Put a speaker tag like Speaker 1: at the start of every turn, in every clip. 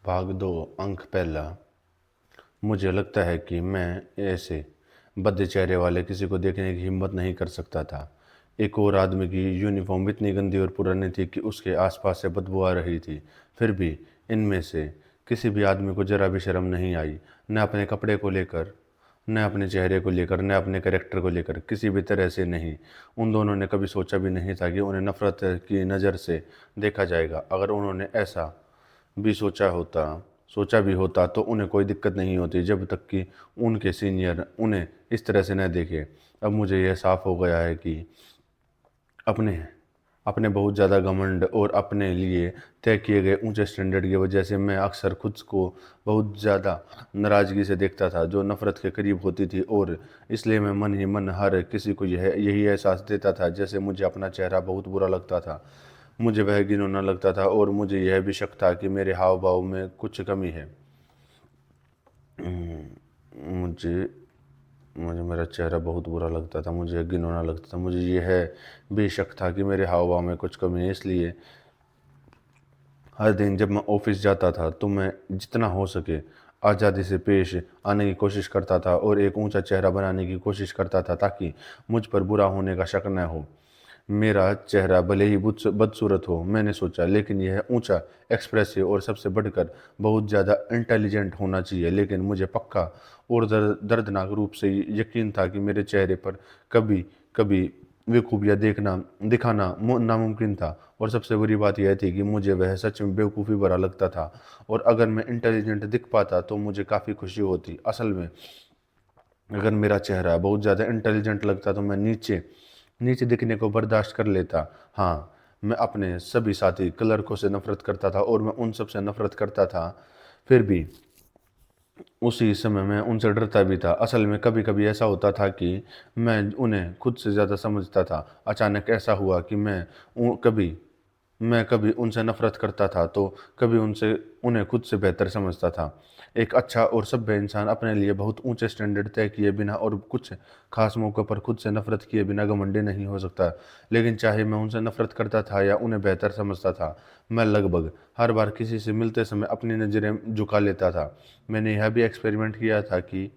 Speaker 1: भाग 2 अंक पहला। मुझे लगता है कि मैं ऐसे भद्दे चेहरे वाले किसी को देखने की हिम्मत नहीं कर सकता था। एक और आदमी की यूनिफॉर्म इतनी गंदी और पुरानी थी कि उसके आसपास से बदबू आ रही थी। फिर भी इनमें से किसी भी आदमी को जरा भी शर्म नहीं आई, न अपने कपड़े को लेकर, न अपने चेहरे को लेकर, न अपने कैरेक्टर को लेकर, किसी भी तरह से नहीं। उन दोनों ने कभी सोचा भी नहीं था कि उन्हें नफरत की नज़र से देखा जाएगा। अगर उन्होंने ऐसा भी सोचा भी होता तो उन्हें कोई दिक्कत नहीं होती, जब तक कि उनके सीनियर उन्हें इस तरह से न देखे। अब मुझे यह साफ हो गया है कि अपने अपने बहुत ज़्यादा घमंड और अपने लिए तय किए गए ऊंचे स्टैंडर्ड की वजह से मैं अक्सर खुद को बहुत ज़्यादा नाराज़गी से देखता था, जो नफ़रत के करीब होती थी। और इसलिए मैं मन ही मन हर किसी को यही एहसास देता था जैसे मुझे अपना चेहरा बहुत बुरा लगता था। मुझे वह घिनौना लगता था और मुझे यह भी शक था कि मेरे हाव भाव में कुछ कमी है। मुझे मुझे मेरा चेहरा बहुत बुरा लगता था, मुझे घिनौना लगता था, मुझे यह भी शक था कि मेरे हाव भाव में कुछ कमी है। इसलिए हर दिन जब मैं ऑफिस जाता था तो मैं जितना हो सके आज़ादी से पेश आने की कोशिश करता था और एक ऊंचा चेहरा बनाने की कोशिश करता था, ताकि मुझ पर बुरा होने का शक न हो। मेरा चेहरा भले ही बदसूरत हो, मैंने सोचा, लेकिन यह ऊंचा, एक्सप्रेसिव और सबसे बढ़कर बहुत ज़्यादा इंटेलिजेंट होना चाहिए। लेकिन मुझे पक्का और दर्दनाक रूप से यकीन था कि मेरे चेहरे पर कभी कभी वे खूबियाँ दिखाना नामुमकिन था। और सबसे बुरी बात यह थी कि मुझे वह सच में बेवकूफ़ी भरा लगता था। और अगर मैं इंटेलिजेंट दिख पाता तो मुझे काफ़ी खुशी होती। असल में अगर मेरा चेहरा बहुत ज़्यादा इंटेलिजेंट लगता तो मैं नीचे नीचे दिखने को बर्दाश्त कर लेता। हाँ, मैं अपने सभी साथी क्लर्कों से नफरत करता था और मैं उन सब से नफरत करता था। फिर भी उसी समय मैं उनसे डरता भी था। असल में कभी कभी ऐसा होता था कि मैं उन्हें खुद से ज़्यादा समझता था। अचानक ऐसा हुआ कि मैं कभी उनसे नफरत करता था तो कभी उनसे उन्हें खुद से बेहतर समझता था। एक अच्छा और सभ्य इंसान अपने लिए बहुत ऊंचे स्टैंडर्ड तय किए बिना और कुछ खास मौक़ों पर खुद से नफरत किए बिना घमंडी नहीं हो सकता। लेकिन चाहे मैं उनसे नफरत करता था या उन्हें बेहतर समझता था, मैं लगभग हर बार किसी से मिलते समय अपनी नज़रें झुका लेता था। मैंने यह भी एक्सपेरिमेंट किया था कि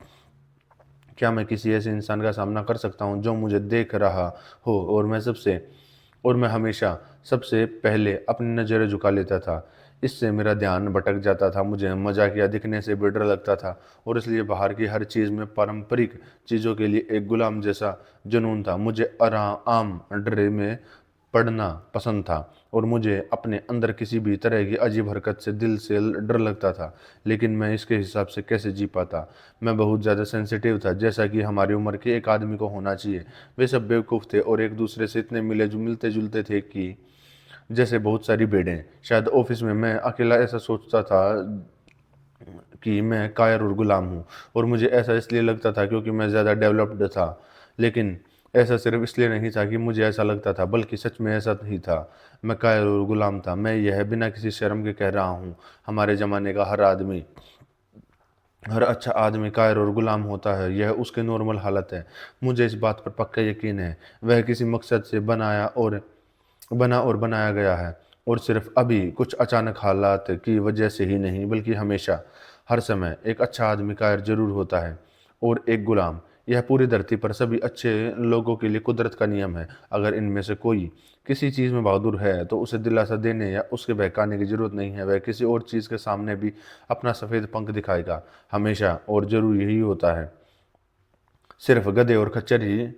Speaker 1: क्या मैं किसी ऐसे इंसान का सामना कर सकता हूँ जो मुझे देख रहा हो, और मैं हमेशा सबसे पहले अपनी नज़रें झुका लेता था। इससे मेरा ध्यान भटक जाता था, मुझे मजाकिया दिखने से भी डर लगता था, और इसलिए बाहर की हर चीज़ में पारंपरिक चीज़ों के लिए एक गुलाम जैसा जुनून था। मुझे आम ड्रे में पढ़ना पसंद था और मुझे अपने अंदर किसी भी तरह की अजीब हरकत से दिल से डर लगता था। लेकिन मैं इसके हिसाब से कैसे जी पाता? मैं बहुत ज़्यादा सेंसिटिव था, जैसा कि हमारी उम्र के एक आदमी को होना चाहिए। वे सब बेवकूफ़ थे और एक दूसरे से इतने मिलते जुलते थे कि जैसे बहुत सारी भेड़ें। शायद ऑफिस में मैं अकेला ऐसा सोचता था कि मैं कायर और गुलाम हूँ, और मुझे ऐसा इसलिए लगता था क्योंकि मैं ज़्यादा डेवलप्ड था। लेकिन ऐसा सिर्फ इसलिए नहीं था कि मुझे ऐसा लगता था, बल्कि सच में ऐसा ही था। मैं कायर और गुलाम था। मैं यह बिना किसी शर्म के कह रहा हूँ। हमारे ज़माने का हर अच्छा आदमी कायर और गुलाम होता है, यह उसकी नॉर्मल हालत है। मुझे इस बात पर पक्का यकीन है, वह किसी मकसद से बनाया गया है, और सिर्फ अभी कुछ अचानक हालात की वजह से ही नहीं, बल्कि हमेशा, हर समय एक अच्छा आदमी कायर जरूर होता है और एक गुलाम। यह पूरी धरती पर सभी अच्छे लोगों के लिए कुदरत का नियम है। अगर इनमें से कोई किसी चीज़ में बहादुर है तो उसे दिलासा देने या उसके बहकाने की जरूरत नहीं है। वह किसी और चीज़ के सामने भी अपना सफ़ेद पंख दिखाएगा, हमेशा, और जरूर यही होता है। सिर्फ गधे और खच्चर ही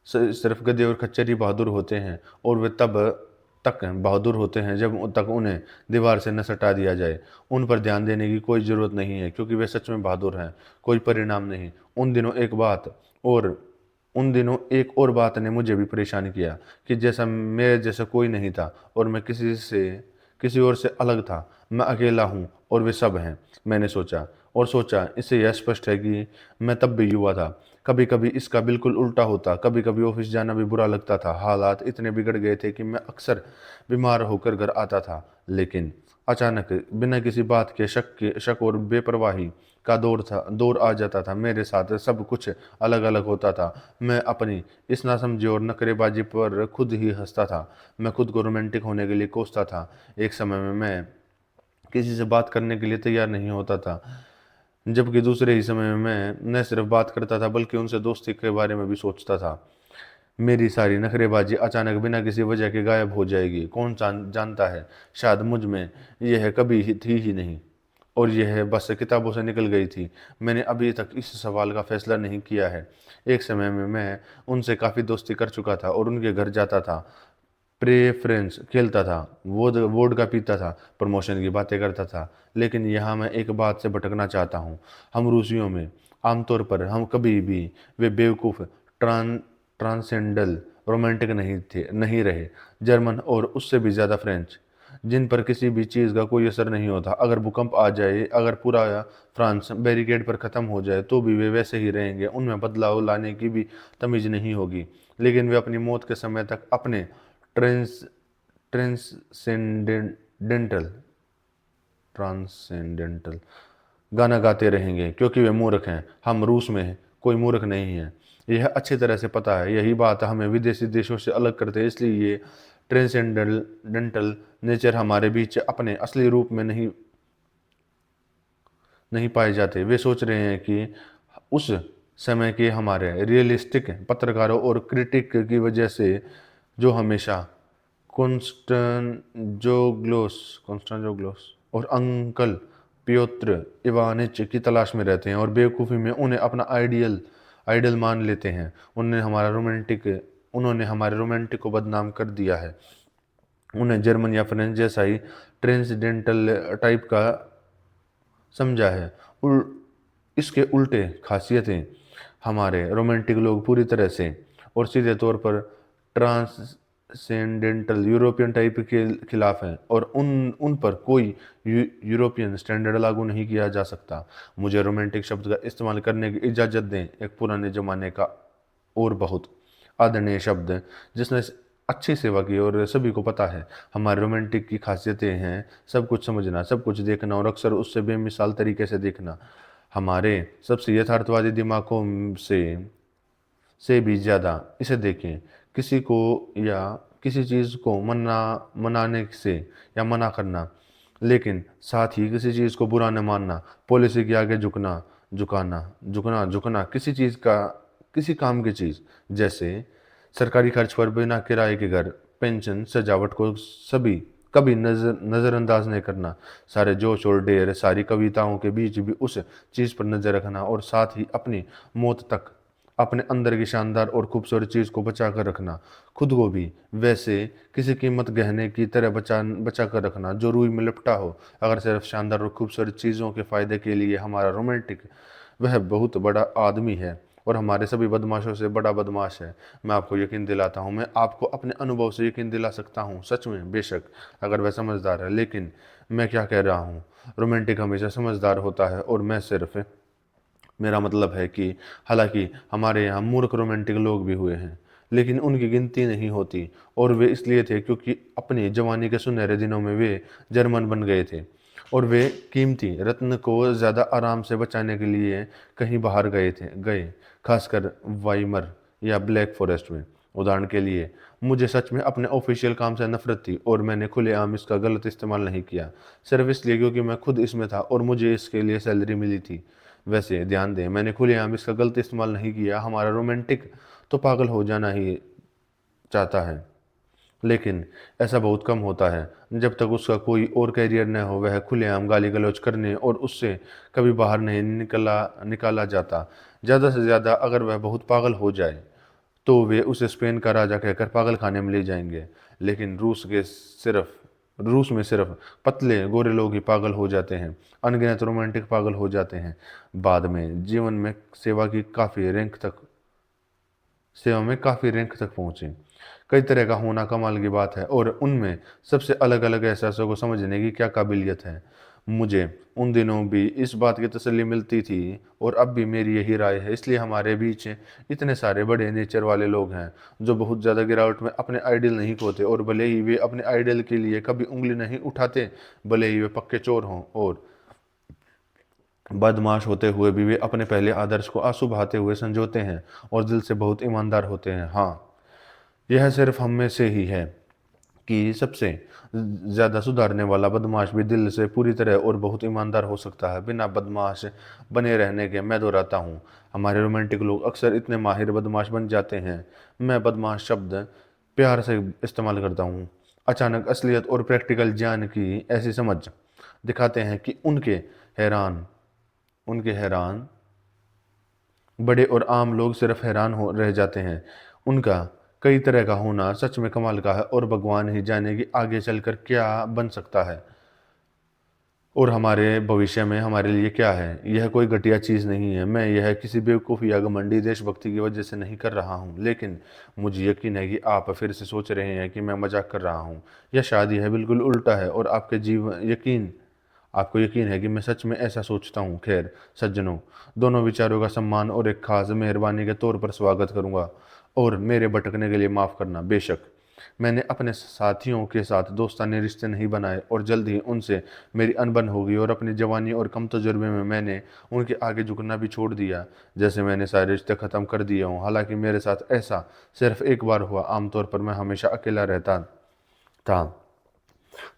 Speaker 1: सिर्फ गधे और खच्चर ही बहादुर होते हैं, और वे तब तक बहादुर होते हैं जब तक उन्हें दीवार से न सटा दिया जाए। उन पर ध्यान देने की कोई ज़रूरत नहीं है, क्योंकि वे सच में बहादुर हैं। कोई परिणाम नहीं। और उन दिनों एक और बात ने मुझे भी परेशान किया, कि जैसा मेरे जैसा कोई नहीं था और मैं किसी और से अलग था। मैं अकेला हूँ और वे सब हैं। मैंने सोचा, इससे यह स्पष्ट है कि मैं तब भी युवा था। कभी कभी इसका बिल्कुल उल्टा होता। कभी कभी ऑफिस जाना भी बुरा लगता था। हालात इतने बिगड़ गए थे कि मैं अक्सर बीमार होकर घर आता था। लेकिन अचानक बिना किसी बात के शक और बेपरवाही का दौर आ जाता था। मेरे साथ सब कुछ अलग अलग होता था। मैं अपनी इस नासमझी और नखरेबाजी पर खुद ही हंसता था। मैं खुद को रोमांटिक होने के लिए कोसता था। एक समय में मैं किसी से बात करने के लिए तैयार नहीं होता था, जबकि दूसरे ही समय में मैं न सिर्फ बात करता था बल्कि उनसे दोस्ती के बारे में भी सोचता था। मेरी सारी नखरेबाजी अचानक बिना किसी वजह के गायब हो जाएगी। कौन जानता है, शायद मुझ में यह कभी ही थी ही नहीं और यह बस किताबों से निकल गई थी। मैंने अभी तक इस सवाल का फैसला नहीं किया है। एक समय में मैं उनसे काफ़ी दोस्ती कर चुका था और उनके घर जाता था, प्रेफरेंस खेलता था, वोडका पीता था, प्रमोशन की बातें करता था। लेकिन यहाँ मैं एक बात से भटकना चाहता हूँ। हम रूसियों में आमतौर पर हम कभी भी वे बेवकूफ़ ट्रांसेंडल रोमांटिक नहीं रहे। जर्मन और उससे भी ज़्यादा फ्रेंच, जिन पर किसी भी चीज़ का कोई असर नहीं होता। अगर भूकंप आ जाए, अगर पूरा फ्रांस बैरिकेड पर ख़त्म हो जाए तो भी वे वैसे ही रहेंगे। उनमें बदलाव लाने की भी तमीज़ नहीं होगी। लेकिन वे अपनी मौत के समय तक अपने ट्रेंस ट्रांसेंडेंटल ट्रांसेंडेंटल गाना गाते रहेंगे, क्योंकि वे मूर्ख हैं। हम रूस में कोई मूर्ख नहीं है, यह अच्छी तरह से पता है। यही बात हमें विदेशी देशों से अलग करते है। इसलिए ये ट्रांसेंडेंटल नेचर हमारे बीच अपने असली रूप में नहीं पाए जाते। वे सोच रहे हैं कि उस समय के हमारे रियलिस्टिक पत्रकारों और क्रिटिक की वजह से, जो हमेशा कॉन्स्टेंजोग्लोस और अंकल प्योत्र इवानिच की तलाश में रहते हैं और बेवकूफ़ी में उन्हें अपना आइडल मान लेते हैं। उन्होंने हमारे रोमांटिक को बदनाम कर दिया है। उन्हें जर्मन या फ्रेंच जैसा ही ट्रांसेंडेंटल टाइप का समझा है। इसके उल्टे खासियतें हमारे रोमांटिक लोग पूरी तरह से और सीधे तौर पर ट्रांसेंडेंटल यूरोपियन टाइप के खिलाफ हैं और उन पर कोई यूरोपियन स्टैंडर्ड लागू नहीं किया जा सकता। मुझे रोमांटिक शब्द का इस्तेमाल करने की इजाज़त दें, एक पुराने ज़माने का और बहुत आदरणीय शब्द जिसने अच्छी सेवा की और सभी को पता है। हमारे रोमांटिक की खासियतें हैं सब कुछ समझना, सब कुछ देखना और अक्सर उससे बेमिसाल तरीके से देखना। हमारे सबसे यथार्थवादी दिमागों से भी ज़्यादा। इसे देखें, किसी को या किसी चीज़ को मनाने से या मना करना, लेकिन साथ ही किसी चीज़ को बुरा न मानना, पॉलिसी के आगे झुकना किसी काम की चीज़, जैसे सरकारी खर्च पर बिना किराए के घर, पेंशन, सजावट को सभी कभी नज़रअंदाज नहीं करना। सारे जोश और डेर, सारी कविताओं के बीच भी उस चीज़ पर नज़र रखना और साथ ही अपनी मौत तक अपने अंदर की शानदार और खूबसूरत चीज़ को बचा कर रखना। खुद को भी वैसे किसी कीमत गहने की तरह बचा कर रखना जो रूई में लिपटा हो। अगर सिर्फ शानदार और खूबसूरत चीज़ों के फ़ायदे के लिए हमारा रोमांटिक वह बहुत बड़ा आदमी है और हमारे सभी बदमाशों से बड़ा बदमाश है। मैं आपको यकीन दिलाता हूँ, मैं आपको अपने अनुभव से यकीन दिला सकता हूँ, सच में, बेशक अगर वह समझदार है। लेकिन मैं क्या कह रहा हूँ, रोमांटिक हमेशा समझदार होता है और मैं सिर्फ मेरा मतलब है कि हालांकि हमारे यहाँ मूर्ख रोमांटिक लोग भी हुए हैं, लेकिन उनकी गिनती नहीं होती और वे इसलिए थे क्योंकि अपनी जवानी के सुनहरे दिनों में वे जर्मन बन गए थे और वे कीमती रत्न को ज़्यादा आराम से बचाने के लिए कहीं बाहर गए, खासकर वाइमर या ब्लैक फॉरेस्ट में। उदाहरण के लिए, मुझे सच में अपने ऑफिशियल काम से नफरत थी और मैंने खुलेआम इसका गलत इस्तेमाल नहीं किया, सिर्फ इसलिए क्योंकि मैं खुद इसमें था और मुझे इसके लिए सैलरी मिली थी। वैसे ध्यान दें, मैंने खुलेआम इसका गलत इस्तेमाल नहीं किया। हमारा रोमांटिक तो पागल हो जाना ही चाहता है, लेकिन ऐसा बहुत कम होता है। जब तक उसका कोई और कैरियर न हो, वह खुलेआम गाली गलौज करने और उससे कभी बाहर नहीं निकाला जाता। ज़्यादा से ज़्यादा अगर वह बहुत पागल हो जाए तो वे उसे स्पेन का राजा कहकर पागल खाने में ले जाएंगे। लेकिन रूस में सिर्फ पतले गोरे लोग ही पागल हो जाते हैं। अनगिनत रोमांटिक पागल हो जाते हैं बाद में जीवन में सेवा में काफ़ी रैंक तक पहुँचे। कई तरह का होना कमाल की बात है और उनमें सबसे अलग अलग एहसासों को समझने की क्या काबिलियत है। मुझे उन दिनों भी इस बात की तसल्ली मिलती थी और अब भी मेरी यही राय है। इसलिए हमारे बीच इतने सारे बड़े नेचर वाले लोग हैं जो बहुत ज़्यादा गिरावट में अपने आइडियल नहीं खोते और भले ही वे अपने आइडियल के लिए कभी उंगली नहीं उठाते, भले ही वे पक्के चोर हों और बदमाश होते हुए भी वे अपने पहले आदर्श को आंसू बहाते हुए संजोते हैं और दिल से बहुत ईमानदार होते हैं। हाँ, यह सिर्फ हम में से ही है। कि सबसे ज़्यादा सुधारने वाला बदमाश भी दिल से पूरी तरह और बहुत ईमानदार हो सकता है। बिना बदमाश बने रहने के मैं दोहराता हूँ, हमारे रोमांटिक लोग अक्सर इतने माहिर बदमाश बन जाते हैं। मैं बदमाश शब्द प्यार से इस्तेमाल करता हूँ। अचानक असलियत और प्रैक्टिकल ज्ञान की ऐसी समझ दिखाते हैं कि उनके हैरान बड़े और आम लोग सिर्फ हैरान हो रह जाते हैं। उनका कई तरह का होना सच में कमाल का है और भगवान ही जाने कि आगे चलकर क्या बन सकता है और हमारे भविष्य में हमारे लिए क्या है। यह कोई घटिया चीज़ नहीं है। मैं यह किसी बेवकूफ़ या घमंडी देशभक्ति की वजह से नहीं कर रहा हूँ, लेकिन मुझे यकीन है कि आप फिर से सोच रहे हैं कि मैं मजाक कर रहा हूँ या शायद यह बिल्कुल उल्टा है और आपको यकीन है कि मैं सच में ऐसा सोचता हूँ। खैर सज्जनों, दोनों विचारों का सम्मान और एक खास मेहरबानी के तौर पर स्वागत करूँगा और मेरे भटकने के लिए माफ़ करना। बेशक मैंने अपने साथियों के साथ दोस्ताने रिश्ते नहीं बनाए और जल्द ही उनसे मेरी अनबन होगी और अपनी जवानी और कम तजुर्बे में मैंने उनके आगे झुकना भी छोड़ दिया, जैसे मैंने सारे रिश्ते ख़त्म कर दिए हों। हालांकि मेरे साथ ऐसा सिर्फ एक बार हुआ। आमतौर पर मैं हमेशा अकेला रहता था।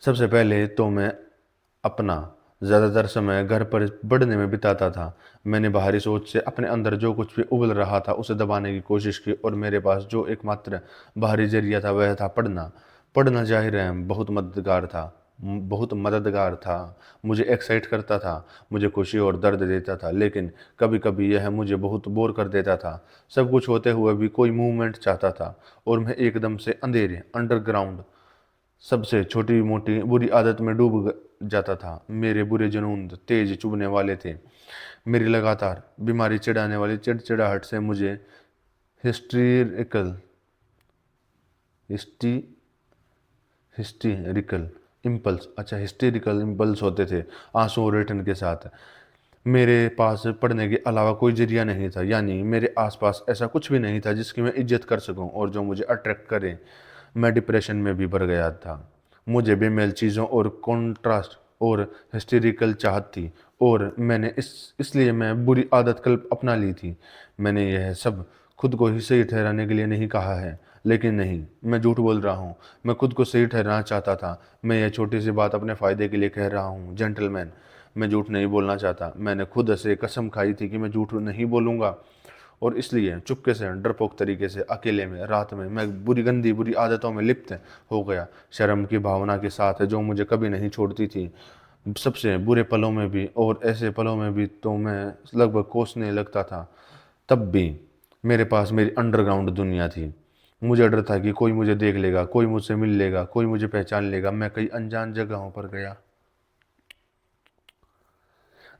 Speaker 1: सबसे पहले तो मैं अपना ज़्यादातर समय घर पर पढ़ने में बिताता था। मैंने बाहरी सोच से अपने अंदर जो कुछ भी उबल रहा था उसे दबाने की कोशिश की और मेरे पास जो एकमात्र बाहरी जरिया था वह था पढ़ना। पढ़ना ज़ाहिर है बहुत मददगार था। मुझे एक्साइट करता था, मुझे खुशी और दर्द देता था, लेकिन कभी कभी यह मुझे बहुत बोर कर देता था। सब कुछ होते हुए भी कोई मूवमेंट चाहता था और मैं एकदम से अंधेरे अंडरग्राउंड सबसे छोटी मोटी बुरी आदत में डूब जाता था। मेरे बुरे जुनून तेज चुभने वाले थे। मेरी लगातार बीमारी चिढ़ाने वाली चिड़चिड़ाहट से मुझे हिस्ट्रीरिकल हिस्टी हिस्टेरिकल इम्पल्स होते थे, आंसू और रिटर्न के साथ। मेरे पास पढ़ने के अलावा कोई जरिया नहीं था, यानी मेरे आसपास ऐसा कुछ भी नहीं था जिसकी मैं इज्जत कर सकूं और जो मुझे अट्रैक्ट करे। मैं डिप्रेशन में भी भर गया था। मुझे बेमेल चीज़ों और कॉन्ट्रास्ट और हिस्टेरिकल चाहत थी और मैंने इसलिए मैं बुरी आदत कल अपना ली थी। मैंने यह सब खुद को ही सही ठहराने के लिए नहीं कहा है, लेकिन नहीं, मैं झूठ बोल रहा हूँ। मैं खुद को सही ठहराना चाहता था। मैं यह छोटी सी बात अपने फ़ायदे के लिए कह रहा हूँ जेंटलमैन। मैं झूठ नहीं बोलना चाहता। मैंने खुद से कसम खाई थी कि मैं झूठ नहीं बोलूँगा और इसलिए चुपके से डरपोक तरीके से अकेले में रात में मैं बुरी आदतों में लिप्त हो गया, शर्म की भावना के साथ जो मुझे कभी नहीं छोड़ती थी। सबसे बुरे पलों में भी और ऐसे पलों में भी तो मैं लगभग कोसने लगता था। तब भी मेरे पास मेरी अंडरग्राउंड दुनिया थी। मुझे डर था कि कोई मुझे देख लेगा, कोई मुझसे मिल लेगा, कोई मुझे पहचान लेगा। मैं कई अनजान जगहों पर गया।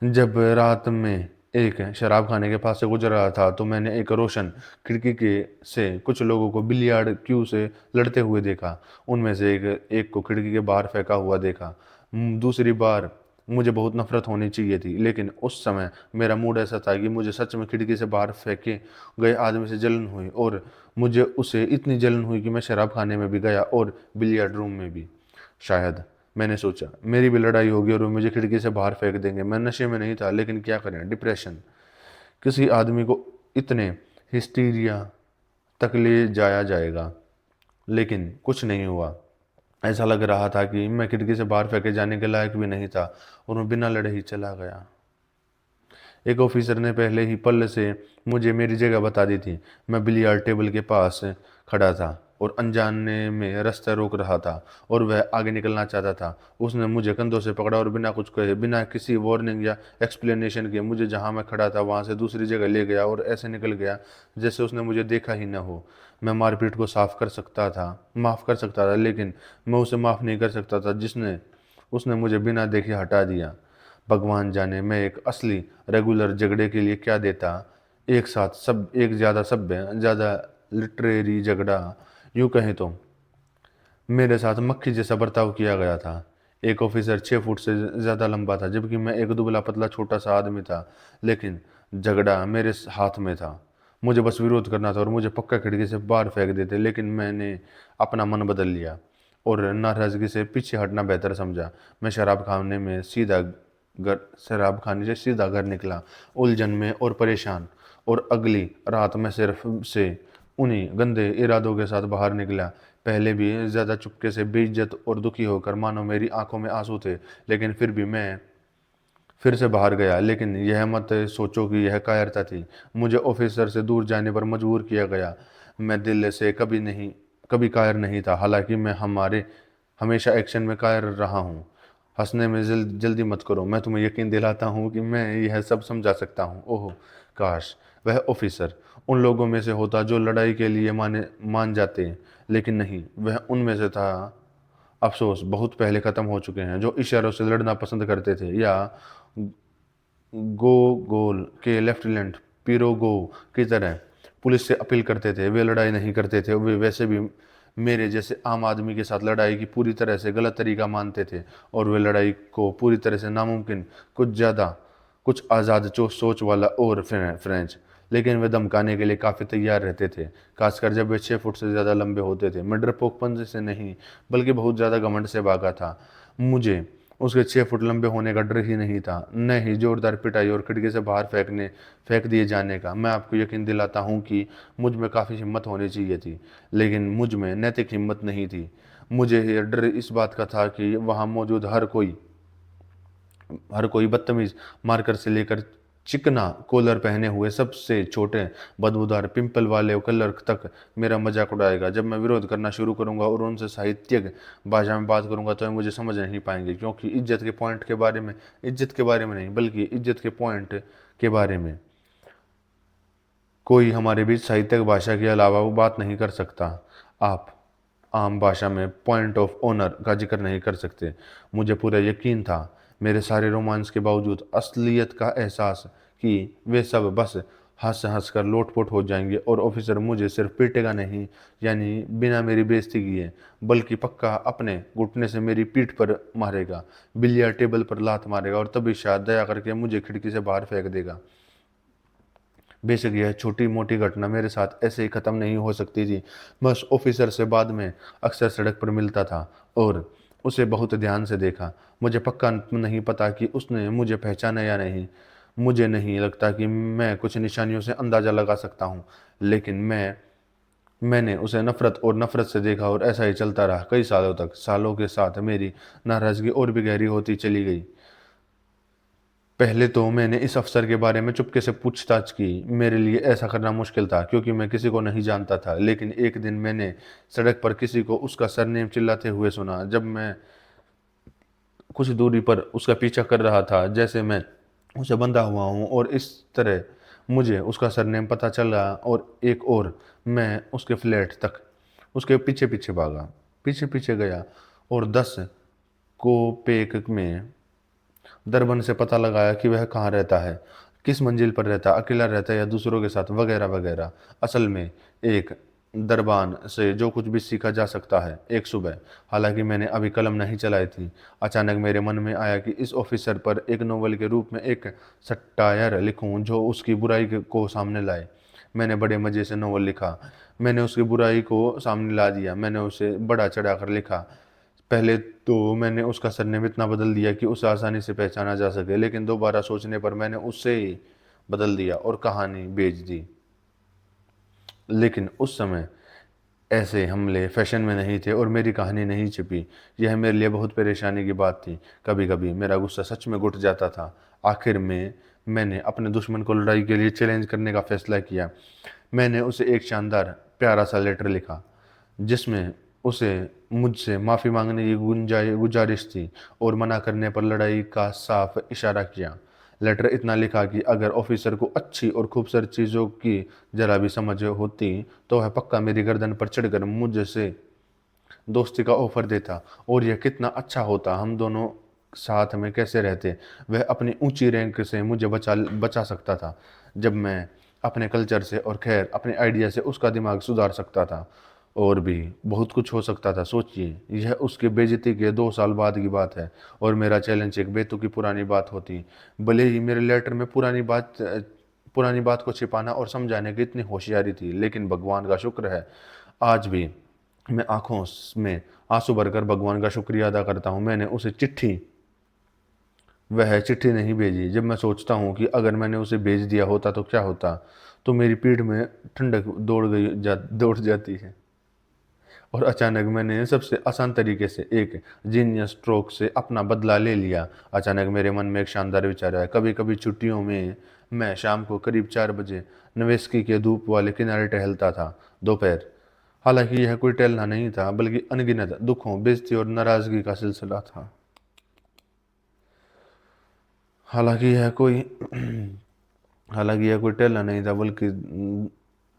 Speaker 1: जब रात में एक शराब खाने के पास से गुजर रहा था तो मैंने एक रोशन खिड़की के से कुछ लोगों को बिलियार्ड क्यू से लड़ते हुए देखा। उनमें से एक को खिड़की के बाहर फेंका हुआ देखा। दूसरी बार मुझे बहुत नफरत होनी चाहिए थी, लेकिन उस समय मेरा मूड ऐसा था कि मुझे सच में खिड़की से बाहर फेंके गए आदमी से जलन हुई और मुझे उसे इतनी जलन हुई कि मैं शराब खाने में भी गया और बिलियर्ड रूम में भी। शायद मैंने सोचा मेरी भी लड़ाई होगी और वो मुझे खिड़की से बाहर फेंक देंगे। मैं नशे में नहीं था, लेकिन क्या करें, डिप्रेशन किसी आदमी को इतने हिस्टीरिया तक ले जाया जाएगा। लेकिन कुछ नहीं हुआ। ऐसा लग रहा था कि मैं खिड़की से बाहर फेंके जाने के लायक भी नहीं था और मैं बिना लड़े ही चला गया। एक ऑफिसर ने पहले ही पल से मुझे मेरी जगह बता दी थी। मैं बिलियर्ड टेबल के पास खड़ा था और अनजाने में रास्ता रोक रहा था और वह आगे निकलना चाहता था। उसने मुझे कंधों से पकड़ा और बिना कुछ कहे, बिना किसी वार्निंग या एक्सप्लेनेशन के मुझे जहां मैं खड़ा था वहां से दूसरी जगह ले गया और ऐसे निकल गया जैसे उसने मुझे देखा ही न हो। मैं मारपीट को माफ़ कर सकता था, लेकिन मैं उसे माफ़ नहीं कर सकता था जिसने उसने मुझे बिना देखे हटा दिया। भगवान जाने मैं एक असली रेगुलर झगड़े के लिए क्या देता। एक साथ सब एक ज़्यादा सभ्य, ज़्यादा लिटरेरी झगड़ा। यूँ कहें तो मेरे साथ मक्खी जैसा बर्ताव किया गया था। एक ऑफिसर 6 फुट से ज़्यादा लंबा था, जबकि मैं एक दुबला पतला छोटा सा आदमी था। लेकिन झगड़ा मेरे हाथ में था। मुझे बस विरोध करना था और मुझे पक्का खिड़की से बाहर फेंक देते, लेकिन मैंने अपना मन बदल लिया और नाराज़गी से पीछे हटना बेहतर समझा। मैं शराब खाने से सीधा घर निकला, उलझन में और परेशान। और अगली रात मैं सिर्फ से उन्हीं गंदे इरादों के साथ बाहर निकला पहले भी ज़्यादा चुपके से बेइज्जत और दुखी होकर, मानो मेरी आंखों में आंसू थे, लेकिन फिर भी मैं फिर से बाहर गया। लेकिन यह मत सोचो कि यह कायरता थी। मुझे ऑफिसर से दूर जाने पर मजबूर किया गया। मैं दिल से कभी कायर नहीं था, हालांकि मैं हमेशा एक्शन में कायर रहा हूँ। हंसने में जल्दी मत करो, मैं तुम्हें यकीन दिलाता हूँ कि मैं यह सब समझा सकता हूँ। ओह काश वह ऑफिसर उन लोगों में से होता जो लड़ाई के लिए मान जाते, लेकिन नहीं, वह उनमें से था। अफसोस बहुत पहले ख़त्म हो चुके हैं, जो इशारों से लड़ना पसंद करते थे, या गोल के लेफ्टिनेंट पिरोगो की तरह पुलिस से अपील करते थे। वे लड़ाई नहीं करते थे, वे वैसे भी मेरे जैसे आम आदमी के साथ लड़ाई की पूरी तरह से गलत तरीका मानते थे, और वे लड़ाई को पूरी तरह से नामुमकिन, कुछ आज़ाद सोच वाला और फ्रेंच। लेकिन वे धमकाने के लिए काफ़ी तैयार रहते थे, खासकर जब वे 6 फुट से ज़्यादा लंबे होते थे। मैं डरपोकपन से नहीं, बल्कि बहुत ज़्यादा घमंड से भागा था। मुझे उसके 6 फुट लंबे होने का डर ही नहीं था, न ही जोरदार पिटाई और खिड़की से बाहर फेंक दिए जाने का। मैं आपको यकीन दिलाता हूँ कि मुझ में काफ़ी हिम्मत होनी चाहिए थी, लेकिन मुझ में नैतिक हिम्मत नहीं थी। मुझे यह डर इस बात का था कि वहाँ मौजूद हर कोई बदतमीज मार्कर से लेकर चिकना कॉलर पहने हुए सबसे छोटे बदबूदार पिंपल वाले कलर तक मेरा मजाक उड़ाएगा। जब मैं विरोध करना शुरू करूंगा और उनसे साहित्यिक भाषा में बात करूंगा, तो वे मुझे समझ नहीं पाएंगे, क्योंकि इज्जत के बारे में नहीं, बल्कि इज्जत के पॉइंट के बारे में कोई हमारे बीच साहित्यिक भाषा के अलावा वो बात नहीं कर सकता। आप आम भाषा में पॉइंट ऑफ ऑनर का जिक्र नहीं कर सकते। मुझे पूरा यकीन था, मेरे सारे रोमांस के बावजूद, असलियत का एहसास, कि वे सब बस हंस हंस कर लोटपोट हो जाएंगे, और ऑफिसर मुझे सिर्फ पीटेगा नहीं, यानी बिना मेरी बेइज्जती किए, बल्कि पक्का अपने घुटने से मेरी पीठ पर मारेगा, बिलियर्ड टेबल पर लात मारेगा, और तभी शायद दया करके मुझे खिड़की से बाहर फेंक देगा। बेशक यह छोटी मोटी घटना मेरे साथ ऐसे ही ख़त्म नहीं हो सकती थी। मैं उस ऑफिसर से बाद में अक्सर सड़क पर मिलता था और उसे बहुत ध्यान से देखा। मुझे पक्का नहीं पता कि उसने मुझे पहचाना या नहीं। मुझे नहीं लगता कि मैं कुछ निशानियों से अंदाज़ा लगा सकता हूँ, लेकिन मैंने उसे नफ़रत से देखा, और ऐसा ही चलता रहा कई सालों तक। सालों के साथ मेरी नाराज़गी और भी गहरी होती चली गई। पहले तो मैंने इस अफ़सर के बारे में चुपके से पूछताछ की। मेरे लिए ऐसा करना मुश्किल था, क्योंकि मैं किसी को नहीं जानता था। लेकिन एक दिन मैंने सड़क पर किसी को उसका सरनेम चिल्लाते हुए सुना। जब मैं कुछ दूरी पर उसका पीछा कर रहा था, जैसे मैं उसे बंधा हुआ हूँ, और इस तरह मुझे उसका सरनेम पता चला, और मैं उसके फ्लैट तक उसके पीछे पीछे भागा, पीछे पीछे गया, और 10 कोपेक में दरबन से पता लगाया कि वह कहाँ रहता है, किस मंजिल पर रहता, अकेला रहता है या दूसरों के साथ, वगैरह वगैरह। असल में एक दरबान से जो कुछ भी सीखा जा सकता है। एक सुबह, हालांकि मैंने अभी कलम नहीं चलाई थी, अचानक मेरे मन में आया कि इस ऑफिसर पर एक नोवेल के रूप में एक सट्टायर लिखूं जो उसकी बुराई को सामने लाए। मैंने बड़े मज़े से नोवेल लिखा। मैंने उसकी बुराई को सामने ला दिया। मैंने उसे बड़ा चढ़ाकर लिखा। पहले तो मैंने उसका सरनेम इतना बदल दिया कि उसे आसानी से पहचाना जा सके, लेकिन दोबारा सोचने पर मैंने उससे ही बदल दिया और कहानी बेच दी। लेकिन उस समय ऐसे हमले फैशन में नहीं थे और मेरी कहानी नहीं छिपी। यह मेरे लिए बहुत परेशानी की बात थी। कभी कभी मेरा गुस्सा सच में घुट जाता था। आखिर में मैंने अपने दुश्मन को लड़ाई के लिए चैलेंज करने का फैसला किया। मैंने उसे एक शानदार प्यारा सा लेटर लिखा, जिसमें उसे मुझसे माफ़ी मांगने की गुजारिश थी, और मना करने पर लड़ाई का साफ इशारा किया। लेटर इतना लिखा कि अगर ऑफिसर को अच्छी और खूबसूरत चीज़ों की जरा भी समझ होती, तो वह पक्का मेरी गर्दन पर चढ़कर मुझसे दोस्ती का ऑफर देता, और यह कितना अच्छा होता। हम दोनों साथ में कैसे रहते। वह अपनी ऊंची रैंक से मुझे बचा सकता था, जब मैं अपने कल्चर से और खैर अपने आइडिया से उसका दिमाग सुधार सकता था। और भी बहुत कुछ हो सकता था। सोचिए, यह उसके बेइज्जती के 2 साल बाद की बात है, और मेरा चैलेंज एक बेतुकी पुरानी बात होती। भले ही मेरे लेटर में पुरानी बात को छिपाना और समझाने की इतनी होशियारी थी, लेकिन भगवान का शुक्र है, आज भी मैं आंखों में आंसू भरकर भगवान का शुक्रिया अदा करता हूँ। मैंने उसे वह चिट्ठी नहीं भेजी। जब मैं सोचता हूँ कि अगर मैंने उसे भेज दिया होता तो क्या होता, तो मेरी पीठ में ठंडक दौड़ जाती है। और अचानक मैंने सबसे आसान तरीके से एक जीनियस स्ट्रोक से अपना बदला ले लिया। अचानक मेरे मन में एक शानदार विचार आया। कभी कभी छुट्टियों में मैं शाम को करीब 4 बजे नवेस्की के धूप वाले किनारे टहलता था, दोपहर। हालांकि यह कोई टहलना नहीं था, बल्कि अनगिनत दुखों, बेइज्जती और नाराजगी का सिलसिला था। हालांकि यह कोई हालांकि यह कोई टहलना नहीं था, बल्कि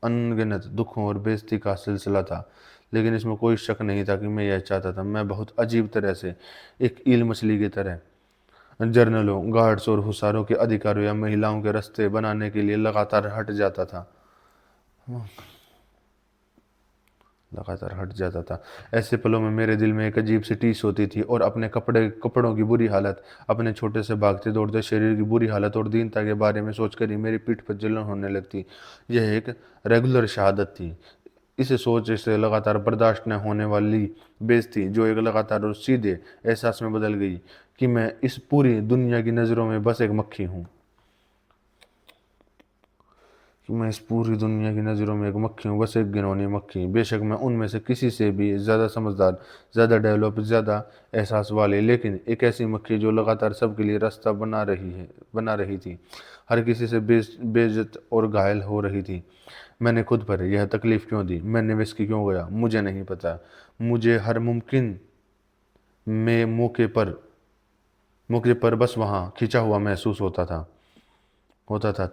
Speaker 1: अनगिनत दुखों और बेइज्जती का सिलसिला था। लेकिन इसमें कोई शक नहीं था कि मैं यह चाहता था। मैं बहुत अजीब तरह से, एक ईल मछली की तरह, जर्नलों, गार्ड्स और हुसारों के अधिकारियों या महिलाओं के रास्ते बनाने के लिए लगातार हट जाता था। ऐसे पलों में मेरे दिल में एक अजीब सी टीस होती थी, और अपने कपड़ों की बुरी हालत, अपने छोटे से भागते दौड़ते शरीर की बुरी हालत और दीनता के बारे में सोचकर ही मेरी पीठ पर जलन होने लगती। यह एक रेगुलर शहादत थी। इसे सोच से लगातार बर्दाश्त न होने वाली बेइज्जती, जो एक लगातार और सीधे एहसास में बदल गई कि मैं इस पूरी दुनिया की नज़रों में बस एक मक्खी हूँ। कि मैं इस पूरी दुनिया की नज़रों में एक मक्खी हूँ, बस एक घिनौनी मक्खी। बेशक मैं उनमें से किसी से भी ज़्यादा समझदार, ज़्यादा डेवलप, ज़्यादा एहसास वाली, लेकिन एक ऐसी मक्खी जो लगातार सबके लिए रास्ता बना रही थी, हर किसी से बेइज्जत और घायल हो रही थी। मैंने खुद पर यह तकलीफ़ क्यों दी? मैं निवेश की क्यों गया? मुझे नहीं पता। मुझे हर मुमकिन में मौके पर बस वहाँ खिंचा हुआ महसूस होता था।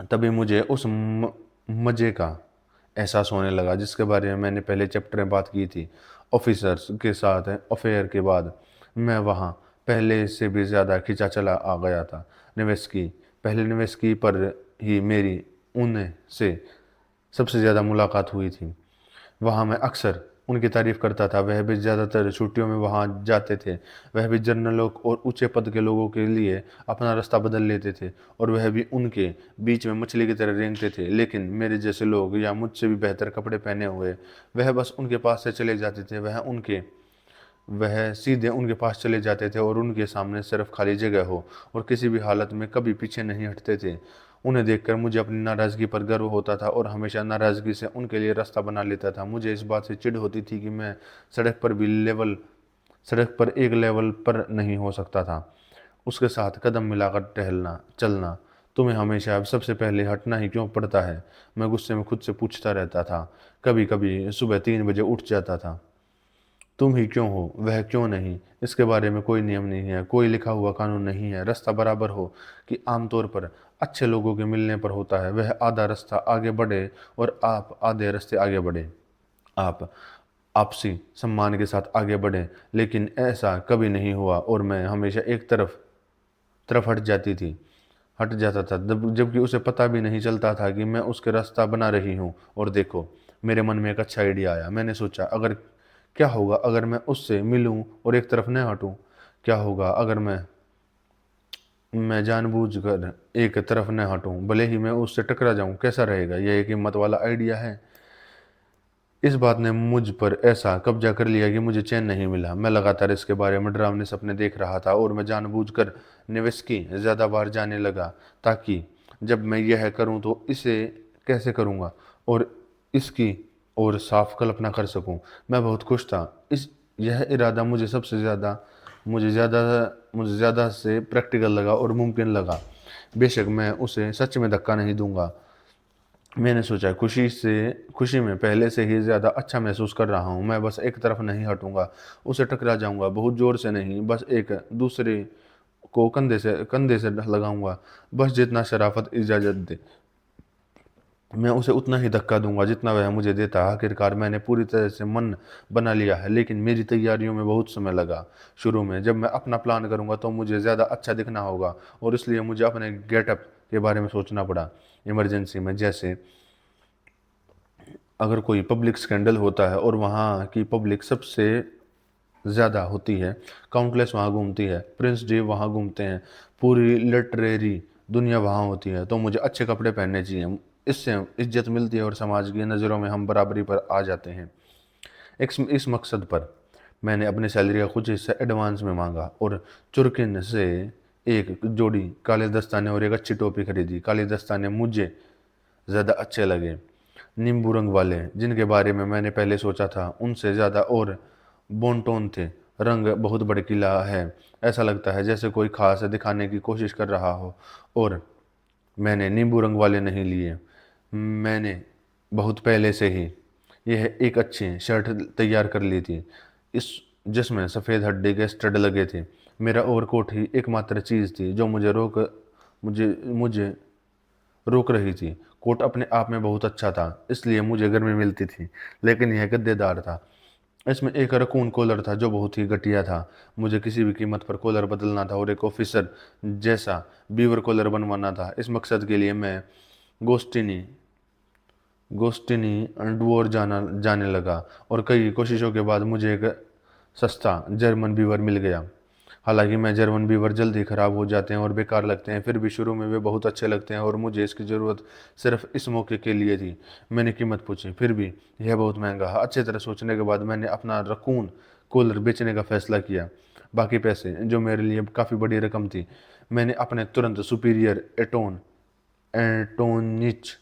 Speaker 1: तभी मुझे उस मज़े का एहसास होने लगा जिसके बारे में मैंने पहले चैप्टर में बात की थी। ऑफिसर्स के साथ अफेयर के बाद मैं वहाँ पहले से भी ज़्यादा खिंचा चला आ गया था। पहले निवेश की पर ही मेरी उनसे सबसे ज़्यादा मुलाकात हुई थी। वहाँ मैं अक्सर उनकी तारीफ़ करता था। वह भी ज़्यादातर छुट्टियों में वहाँ जाते थे। वह भी जर्नलों और ऊंचे पद के लोगों के लिए अपना रास्ता बदल लेते थे, और वह भी उनके बीच में मछली की तरह रेंगते थे। लेकिन मेरे जैसे लोग, या मुझसे भी बेहतर कपड़े पहने हुए, वह बस उनके पास से चले जाते थे। वह सीधे उनके पास चले जाते थे, और उनके सामने सिर्फ खाली जगह हो, और किसी भी हालत में कभी पीछे नहीं हटते थे। उन्हें देखकर मुझे अपनी नाराज़गी पर गर्व होता था, और हमेशा नाराज़गी से उनके लिए रास्ता बना लेता था। मुझे इस बात से चिढ़ होती थी कि मैं सड़क पर एक लेवल पर नहीं हो सकता था उसके साथ कदम मिलाकर टहलना चलना। तुम्हें हमेशा अब सबसे पहले हटना ही क्यों पड़ता है? मैं गुस्से में खुद से पूछता रहता था। कभी कभी सुबह 3 बजे उठ जाता था। तुम ही क्यों हो, वह क्यों नहीं? इसके बारे में कोई नियम नहीं है, कोई लिखा हुआ कानून नहीं है। रास्ता बराबर हो कि आमतौर पर अच्छे लोगों के मिलने पर होता है। वह आधा रास्ता आगे बढ़े और आप आधे रास्ते आगे बढ़े। आप आपसी सम्मान के साथ आगे बढ़े। लेकिन ऐसा कभी नहीं हुआ, और मैं हमेशा एक तरफ हट जाता था, जबकि उसे पता भी नहीं चलता था कि मैं उसके रास्ता बना रही हूँ। और देखो, मेरे मन में एक अच्छा आइडिया आया। मैंने सोचा, अगर क्या होगा अगर मैं उससे मिलूं और एक तरफ न हटूं? क्या होगा अगर मैं जानबूझकर एक तरफ न हटूं, भले ही मैं उससे टकरा जाऊं? कैसा रहेगा? यह एक हिम्मत वाला आइडिया है। इस बात ने मुझ पर ऐसा कब्जा कर लिया कि मुझे चैन नहीं मिला। मैं लगातार इसके बारे में डरावने सपने देख रहा था, और मैं जानबूझकर निवेश ज़्यादा बार जाने लगा, ताकि जब मैं यह करूं तो इसे कैसे करूंगा और इसकी और साफ कल्पना कर सकूं। मैं बहुत खुश था। इस यह इरादा मुझे ज़्यादा से प्रैक्टिकल लगा और मुमकिन लगा। बेशक मैं उसे सच में धक्का नहीं दूंगा। मैंने सोचा, खुशी में पहले से ही ज़्यादा अच्छा महसूस कर रहा हूँ। मैं बस एक तरफ नहीं हटूंगा, उसे टकरा जाऊंगा, बहुत ज़ोर से नहीं, बस एक दूसरे को कंधे से लगाऊंगा, बस जितना शराफत इजाज़त दे। मैं उसे उतना ही धक्का दूंगा जितना वह मुझे देता। आखिरकार मैंने पूरी तरह से मन बना लिया है, लेकिन मेरी तैयारियों में बहुत समय लगा। शुरू में जब मैं अपना प्लान करूंगा तो मुझे ज़्यादा अच्छा दिखना होगा, और इसलिए मुझे अपने गेटअप के बारे में सोचना पड़ा। इमरजेंसी में, जैसे अगर कोई पब्लिक स्कैंडल होता है और वहाँ की पब्लिक सबसे ज़्यादा होती है, काउंटलेस वहाँ घूमती है, प्रिंस डे वहाँ घूमते हैं, पूरी लिटरेरी दुनिया वहाँ होती है, तो मुझे अच्छे कपड़े पहनने चाहिए। इससे इज्जत मिलती है और समाज की नज़रों में हम बराबरी पर आ जाते हैं। इस मकसद पर मैंने अपनी सैलरी का कुछ हिस्सा एडवांस में मांगा, और चुरकिन से एक जोड़ी काले दस्ताने और एक अच्छी टोपी खरीदी। काले दस्ताने मुझे ज़्यादा अच्छे लगे। नींबू रंग वाले, जिनके बारे में मैंने पहले सोचा था, उनसे ज़्यादा और बोनटोन थे। रंग बहुत भड़कीला है, ऐसा लगता है जैसे कोई खास दिखाने की कोशिश कर रहा हो। और मैंने नींबू रंग वाले नहीं लिए। मैंने बहुत पहले से ही यह एक अच्छी शर्ट तैयार कर ली थी, इस जिसमें सफ़ेद हड्डी के स्टड लगे थे। मेरा ओवरकोट ही एकमात्र चीज़ थी जो मुझे मुझे रोक रही थी। कोट अपने आप में बहुत अच्छा था, इसलिए मुझे गर्मी मिलती थी, लेकिन यह गद्देदार था। इसमें एक रकून कॉलर था जो बहुत ही घटिया था। मुझे किसी भी कीमत पर कॉलर बदलना था और एक ऑफिसर जैसा बीवर कॉलर बनवाना था। इस मकसद के लिए मैं गोस्टिनी गोस्टिनी डुओर जाने लगा, और कई कोशिशों के बाद मुझे एक सस्ता जर्मन बीवर मिल गया। हालांकि मैं जर्मन बीवर जल्द ही ख़राब हो जाते हैं और बेकार लगते हैं, फिर भी शुरू में वे बहुत अच्छे लगते हैं और मुझे इसकी ज़रूरत सिर्फ इस मौके के लिए थी। मैंने कीमत पूछी, फिर भी यह बहुत महंगा है। अच्छी तरह सोचने के बाद मैंने अपना रकून कूलर बेचने का फैसला किया। बाकी पैसे, जो मेरे लिए काफ़ी बड़ी रकम थी, मैंने अपने तुरंत सुपीरियर एंटोनिच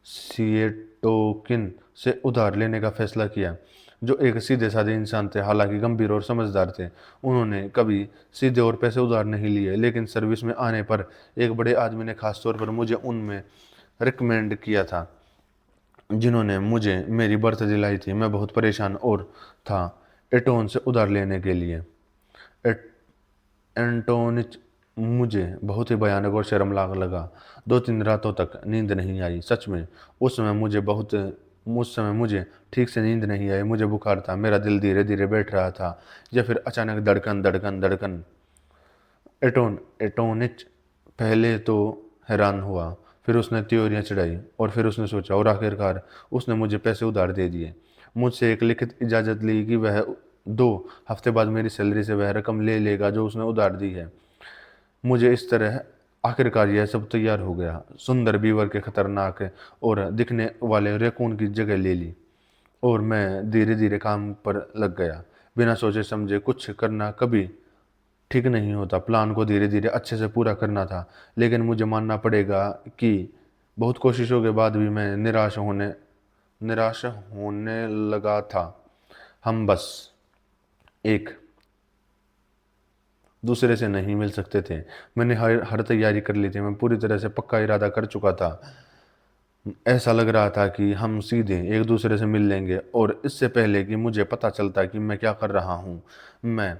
Speaker 1: सिएटोकिन से उधार लेने का फैसला किया, जो एक सीधे साधे इंसान थे, हालांकि गंभीर और समझदार थे। उन्होंने कभी सीधे और पैसे उधार नहीं लिए, लेकिन सर्विस में आने पर एक बड़े आदमी ने खास तौर पर मुझे उनमें रिकमेंड किया था, जिन्होंने मुझे मेरी बर्थ दिलाई थी। मैं बहुत परेशान और था एटोन से उधार लेने के लिए। एट- एंटोनिच मुझे बहुत ही भयानक और शर्मनाक लगा। 2-3 रातों तक नींद नहीं आई, सच में। उस समय मुझे ठीक से नींद नहीं आई। मुझे बुखार था, मेरा दिल धीरे धीरे बैठ रहा था, या फिर अचानक धड़कन धड़कन धड़कन। एटोनिच पहले तो हैरान हुआ, फिर उसने त्योरियां चढ़ाई, और फिर उसने सोचा, और आखिरकार उसने मुझे पैसे उधार दे दिए। मुझसे एक लिखित इजाज़त ली कि वह 2 हफ्ते बाद मेरी सैलरी से वह रकम ले लेगा जो उसने उधार दी है। मुझे इस तरह आखिरकार यह सब तैयार हो गया। सुंदर बीवर के खतरनाक और दिखने वाले रैकून की जगह ले ली, और मैं धीरे धीरे काम पर लग गया। बिना सोचे समझे कुछ करना कभी ठीक नहीं होता। प्लान को धीरे धीरे अच्छे से पूरा करना था, लेकिन मुझे मानना पड़ेगा कि बहुत कोशिशों के बाद भी मैं निराश होने लगा था। हम बस एक दूसरे से नहीं मिल सकते थे। मैंने हर तैयारी कर ली थी, मैं पूरी तरह से पक्का इरादा कर चुका था। ऐसा लग रहा था कि हम सीधे एक दूसरे से मिल लेंगे, और इससे पहले कि मुझे पता चलता कि मैं क्या कर रहा हूँ, मैं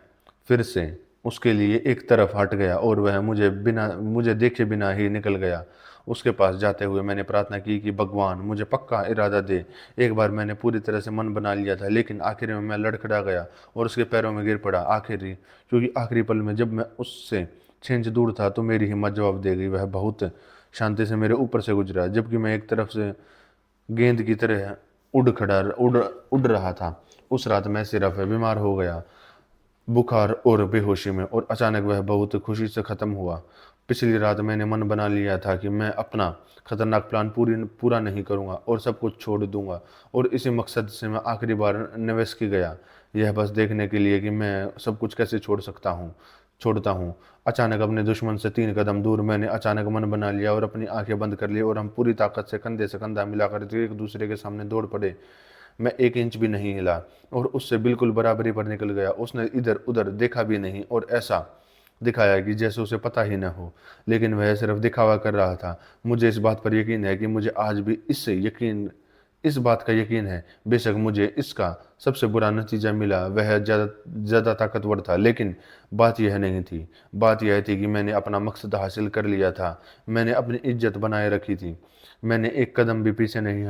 Speaker 1: फिर से उसके लिए एक तरफ हट गया, और वह मुझे देखे बिना ही निकल गया। उसके पास जाते हुए मैंने प्रार्थना की कि भगवान मुझे पक्का इरादा दे। एक बार मैंने पूरी तरह से मन बना लिया था, लेकिन आखिर में मैं लड़खड़ा गया और उसके पैरों में गिर पड़ा। क्योंकि आखिरी पल में जब मैं उससे 6 इंच दूर था, तो मेरी हिम्मत जवाब दे गई। वह बहुत शांति से मेरे ऊपर से गुजरा, जबकि मैं एक तरफ से गेंद की तरह उड़ रहा था। उस रात मैं सिर्फ बीमार हो गया, बुखार और बेहोशी में, और अचानक वह बहुत खुशी से ख़त्म हुआ। पिछली रात मैंने मन बना लिया था कि मैं अपना खतरनाक प्लान पूरा नहीं करूंगा और सब कुछ छोड़ दूंगा, और इसी मकसद से मैं आखिरी बार निवेश की गया, यह बस देखने के लिए कि मैं सब कुछ कैसे छोड़ता हूँ। अचानक अपने दुश्मन से 3 कदम दूर मैंने अचानक मन बना लिया और अपनी आंखें बंद कर ली, और हम पूरी ताकत से कंधा मिलाकर एक दूसरे के सामने दौड़ पड़े। मैं 1 इंच भी नहीं हिला, और उससे बिल्कुल बराबरी पर निकल गया। उसने इधर उधर देखा भी नहीं, और ऐसा दिखाया कि जैसे उसे पता ही न हो, लेकिन वह सिर्फ दिखावा कर रहा था। मुझे इस बात पर यकीन है कि मुझे आज भी इस बात का यकीन है, बेशक मुझे इसका सबसे बुरा नतीजा मिला, वह ज़्यादा ताकतवर था, लेकिन बात यह नहीं थी। बात यह थी कि मैंने अपना मकसद हासिल कर लिया था। मैंने अपनी इज्जत बनाए रखी थी। मैंने एक कदम भी पीछे नहीं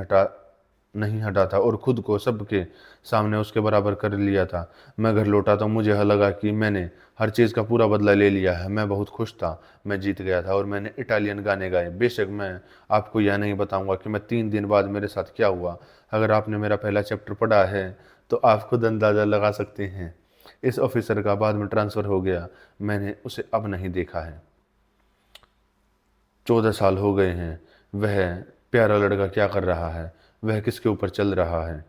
Speaker 1: हटा था, और खुद को सबके सामने उसके बराबर कर लिया था। मैं घर लौटा तो मुझे लगा कि मैंने हर चीज़ का पूरा बदला ले लिया है। मैं बहुत खुश था, मैं जीत गया था, और मैंने इटालियन गाने गाए। बेशक मैं आपको यह नहीं बताऊंगा कि मैं 3 दिन बाद मेरे साथ क्या हुआ। अगर आपने मेरा पहला चैप्टर पढ़ा है तो आप खुद अंदाज़ा लगा सकते हैं। इस ऑफिसर का बाद में ट्रांसफ़र हो गया, मैंने उसे अब नहीं देखा है। 14 साल हो गए हैं। वह प्यारा लड़का क्या कर रहा है? वह किसके ऊपर चल रहा है?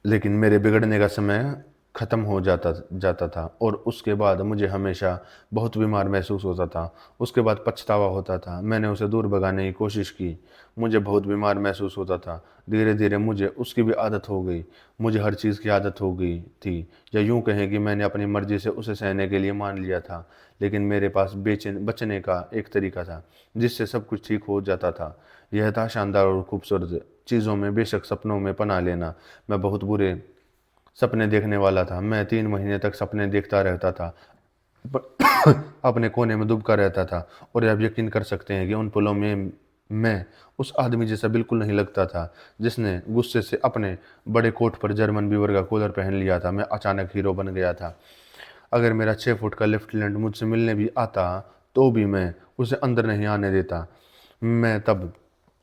Speaker 1: लेकिन मेरे बिगड़ने का समय ख़त्म हो जाता जाता था और उसके बाद मुझे हमेशा बहुत बीमार महसूस होता था। उसके बाद पछतावा होता था। मैंने उसे दूर भगाने की कोशिश की। मुझे बहुत बीमार महसूस होता था। धीरे-धीरे मुझे उसकी भी आदत हो गई। मुझे हर चीज़ की आदत हो गई थी, या यूँ कहें कि मैंने अपनी मर्ज़ी से उसे सहने के लिए मान लिया था। लेकिन मेरे पास बचने का एक तरीका था, जिससे सब कुछ ठीक हो जाता था। यह था शानदार और खूबसूरत चीज़ों में, बेशक सपनों में पनाह लेना। मैं बहुत बुरे सपने देखने वाला था। मैं 3 महीने तक सपने देखता रहता था। अपने कोने में दुबका रहता था, और आप यकीन कर सकते हैं कि उन पलों में मैं उस आदमी जैसा बिल्कुल नहीं लगता था, जिसने गुस्से से अपने बड़े कोट पर जर्मन बीवर का कॉलर पहन लिया था। मैं अचानक हीरो बन गया था। अगर मेरा 6 फुट का लेफ्टिनेंट मुझसे मिलने भी आता, तो भी मैं उसे अंदर नहीं आने देता। मैं तब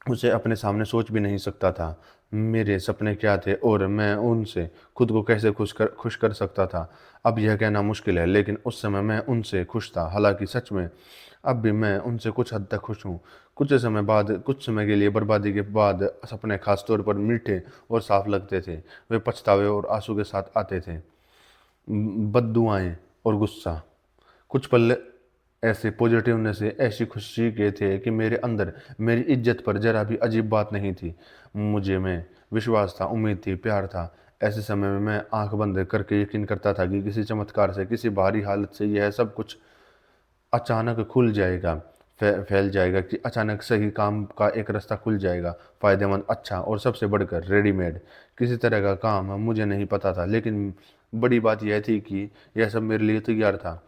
Speaker 1: उसे अपने सामने सोच भी नहीं सकता था। मेरे सपने क्या थे और मैं उनसे खुद को कैसे खुश कर सकता था। अब यह कहना मुश्किल है, लेकिन उस समय मैं उनसे खुश था। हालाँकि सच में अब भी मैं उनसे कुछ हद तक खुश हूँ। कुछ समय के लिए बर्बादी के बाद सपने ख़ास तौर पर मीठे और साफ लगते थे। वे पछतावे और आंसू के साथ आते थे। बद्दुआएँ और गुस्सा। कुछ पल ऐसे पॉजिटिवनेस से, ऐसी खुशी के थे कि मेरे अंदर मेरी इज्जत पर ज़रा भी अजीब बात नहीं थी। मुझे में विश्वास था, उम्मीद थी, प्यार था। ऐसे समय में मैं आँख बंद करके यकीन करता था कि किसी चमत्कार से, किसी बाहरी हालत से यह सब कुछ अचानक खुल जाएगा, फैल जाएगा, कि अचानक सही काम का एक रास्ता खुल जाएगा, फ़ायदेमंद, अच्छा और सबसे बढ़कर रेडीमेड। किसी तरह का काम मुझे नहीं पता था, लेकिन बड़ी बात यह थी कि यह सब मेरे लिए तैयार था।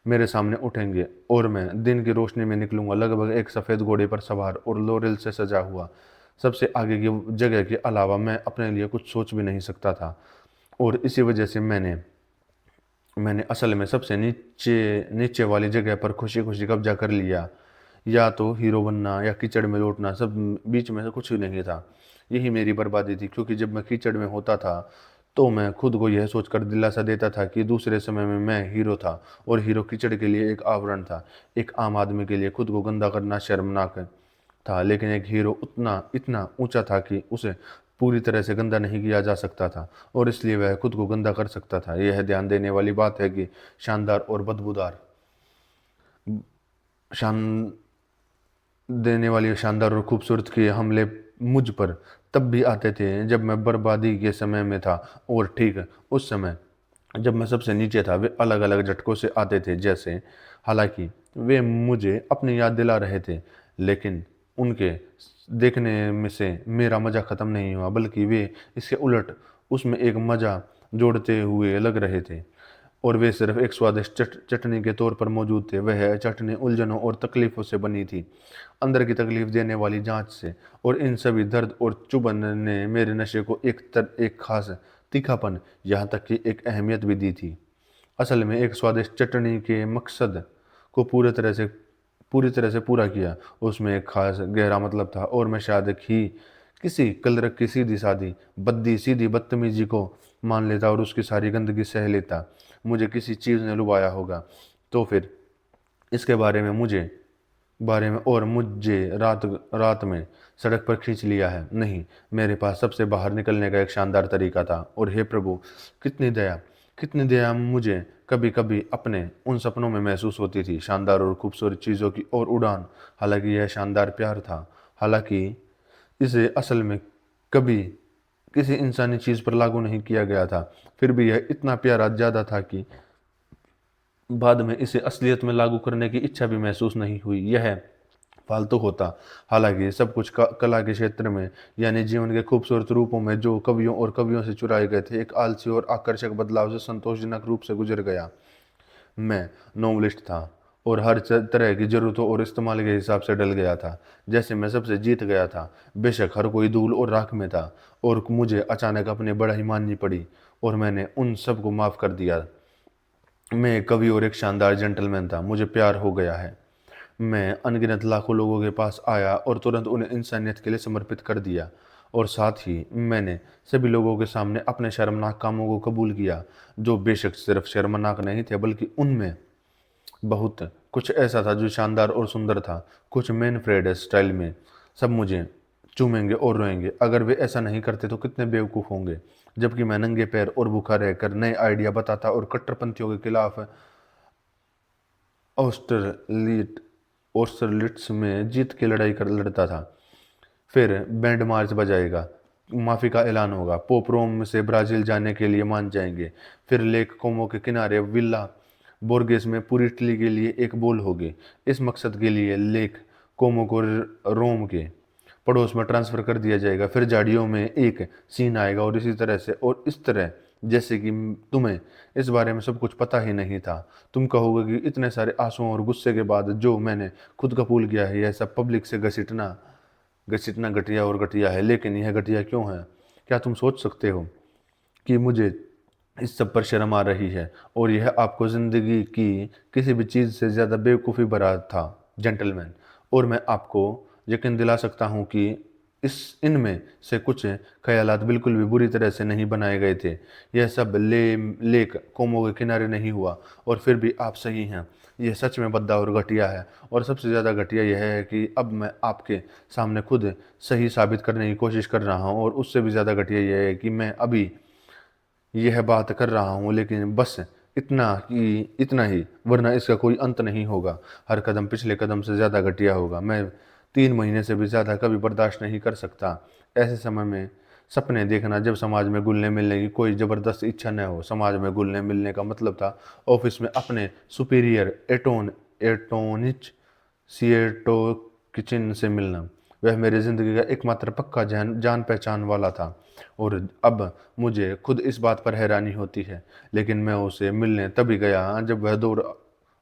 Speaker 1: मेरे सामने उठेंगे और मैं दिन की रोशनी में निकलूंगा, लगभग एक सफ़ेद घोड़े पर सवार और लॉरेल से सजा हुआ। सबसे आगे की जगह के अलावा मैं अपने लिए कुछ सोच भी नहीं सकता था, और इसी वजह से मैंने मैंने असल में सबसे नीचे नीचे वाली जगह पर खुशी खुशी कब्जा कर लिया। या तो हीरो बनना या कीचड़ में लौटना, सब बीच में से कुछ भी नहीं था। यही मेरी बर्बादी थी, क्योंकि जब मैं कीचड़ में होता था तो मैं खुद को यह सोचकर दिलासा देता था कि दूसरे समय में मैं हीरो था, और हीरो कीचड़ के लिए एक आवरण था। एक आम आदमी के लिए खुद को गंदा करना शर्मनाक था, लेकिन एक हीरो उतना इतना ऊंचा था कि उसे पूरी तरह से गंदा नहीं किया जा सकता था, और इसलिए वह खुद को गंदा कर सकता था। यह ध्यान देने वाली बात है कि शानदार और बदबूदार शान देने वाली शानदार और खूबसूरत के हमले मुझ पर तब भी आते थे जब मैं बर्बादी के समय में था, और ठीक उस समय जब मैं सबसे नीचे था, वे अलग अलग झटकों से आते थे। जैसे हालांकि वे मुझे अपनी याद दिला रहे थे, लेकिन उनके देखने में से मेरा मज़ा ख़त्म नहीं हुआ, बल्कि वे इसके उलट उसमें एक मज़ा जोड़ते हुए लग रहे थे। और वे सिर्फ एक स्वादिष्ट चटनी के तौर पर मौजूद थे। वह चटनी उलझनों और तकलीफ़ों से बनी थी, अंदर की तकलीफ देने वाली जांच से। और इन सभी दर्द और चुभन ने मेरे नशे को एक खास तीखापन, यहाँ तक कि एक अहमियत भी दी थी। असल में एक स्वादिष्ट चटनी के मकसद को पूरी तरह से पूरा किया। उसमें एक खास गहरा मतलब था, और मैं शायद ही किसी कलरक की सीधी सादी सीधी बदतमीजी को मान लेता और उसकी सारी गंदगी सह लेता। मुझे किसी चीज़ ने लुभाया होगा, तो फिर इसके बारे में और मुझे रात रात में सड़क पर खींच लिया है। नहीं, मेरे पास सबसे बाहर निकलने का एक शानदार तरीका था। और हे प्रभु, कितनी दया कितनी दया मुझे कभी कभी अपने उन सपनों में महसूस होती थी, शानदार और खूबसूरत चीज़ों की और उड़ान। हालांकि यह शानदार प्यार था, हालांकि इसे असल में कभी किसी इंसानी चीज़ पर लागू नहीं किया गया था, फिर भी यह इतना प्यारा ज़्यादा था कि बाद में इसे असलियत में लागू करने की इच्छा भी महसूस नहीं हुई। यह फालतू होता। हालांकि सब कुछ कला के क्षेत्र में, यानी जीवन के खूबसूरत रूपों में, जो कवियों और कवियों से चुराए गए थे, एक आलसी और आकर्षक बदलाव से संतोषजनक रूप से गुजर गया। मैं नॉवलिस्ट था, और हर तरह की ज़रूरतों और इस्तेमाल के हिसाब से डल गया था। जैसे मैं सबसे जीत गया था। बेशक हर कोई धूल और राख में था, और मुझे अचानक अपनी बड़ाई माननी पड़ी, और मैंने उन सब को माफ़ कर दिया। मैं एक कवि और एक शानदार जेंटलमैन था। मुझे प्यार हो गया है। मैं अनगिनत लाखों लोगों के पास आया और तुरंत उन्हें इंसानियत के लिए समर्पित कर दिया, और साथ ही मैंने सभी लोगों के सामने अपने शर्मनाक कामों को कबूल किया, जो बेशक सिर्फ शर्मनाक नहीं थे, बल्कि उनमें बहुत कुछ ऐसा था जो शानदार और सुंदर था, कुछ मैनफ्रेड स्टाइल में। सब मुझे चूमेंगे और रोएंगे। अगर वे ऐसा नहीं करते तो कितने बेवकूफ़ होंगे। जबकि मैं नंगे पैर और भूखा रहकर नए आइडिया बताता और कट्टरपंथियों के खिलाफ ऑस्टरलिट ऑस्टरलिट्स में जीत की लड़ाई कर लड़ता था। फिर बैंड मार्च बजाएगा, माफ़ी का ऐलान होगा, पोप रोम से ब्राज़ील जाने के लिए मान जाएंगे। फिर लेक कोमो के किनारे विला बोर्गेस में पूरी इटली के लिए एक बोल होगी। इस मकसद के लिए लेक कोमो को रोम के पड़ोस में ट्रांसफ़र कर दिया जाएगा। फिर झाड़ियों में एक सीन आएगा और इसी तरह से और इस तरह, जैसे कि तुम्हें इस बारे में सब कुछ पता ही नहीं था। तुम कहोगे कि इतने सारे आंसुओं और गुस्से के बाद जो मैंने खुद कबूल किया है, यह सब पब्लिक से घसीटना घसीटना घटिया और घटिया है। लेकिन यह घटिया क्यों है? क्या तुम सोच सकते हो कि मुझे इस सब पर शर्म आ रही है? और यह आपको ज़िंदगी की किसी भी चीज़ से ज़्यादा बेवकूफ़ी भरा था जेंटलमैन। और मैं आपको यकीन दिला सकता हूँ कि इनमें से कुछ ख्यालात बिल्कुल भी बुरी तरह से नहीं बनाए गए थे। यह सब लेक कोमो के किनारे नहीं हुआ। और फिर भी आप सही हैं, यह सच में भद्दा और घटिया है। और सबसे ज़्यादा घटिया यह है कि अब मैं आपके सामने खुद सही साबित करने की कोशिश कर रहा हूँ। और उससे भी ज़्यादा घटिया यह है कि मैं अभी यह बात कर रहा हूँ, लेकिन बस इतना ही, वरना इसका कोई अंत नहीं होगा। हर कदम पिछले कदम से ज़्यादा घटिया होगा। मैं 3 महीने से भी ज़्यादा कभी बर्दाश्त नहीं कर सकता ऐसे समय में सपने देखना जब समाज में घुलने मिलने की कोई ज़बरदस्त इच्छा न हो। समाज में घुलने मिलने का मतलब था ऑफिस में अपने सुपीरियर एटोनिच सिएटो किचन से मिलना। वह मेरी ज़िंदगी का एकमात्र पक्का जान पहचान वाला था। और अब मुझे खुद इस बात पर हैरानी होती है, लेकिन मैं उसे मिलने तभी गया जब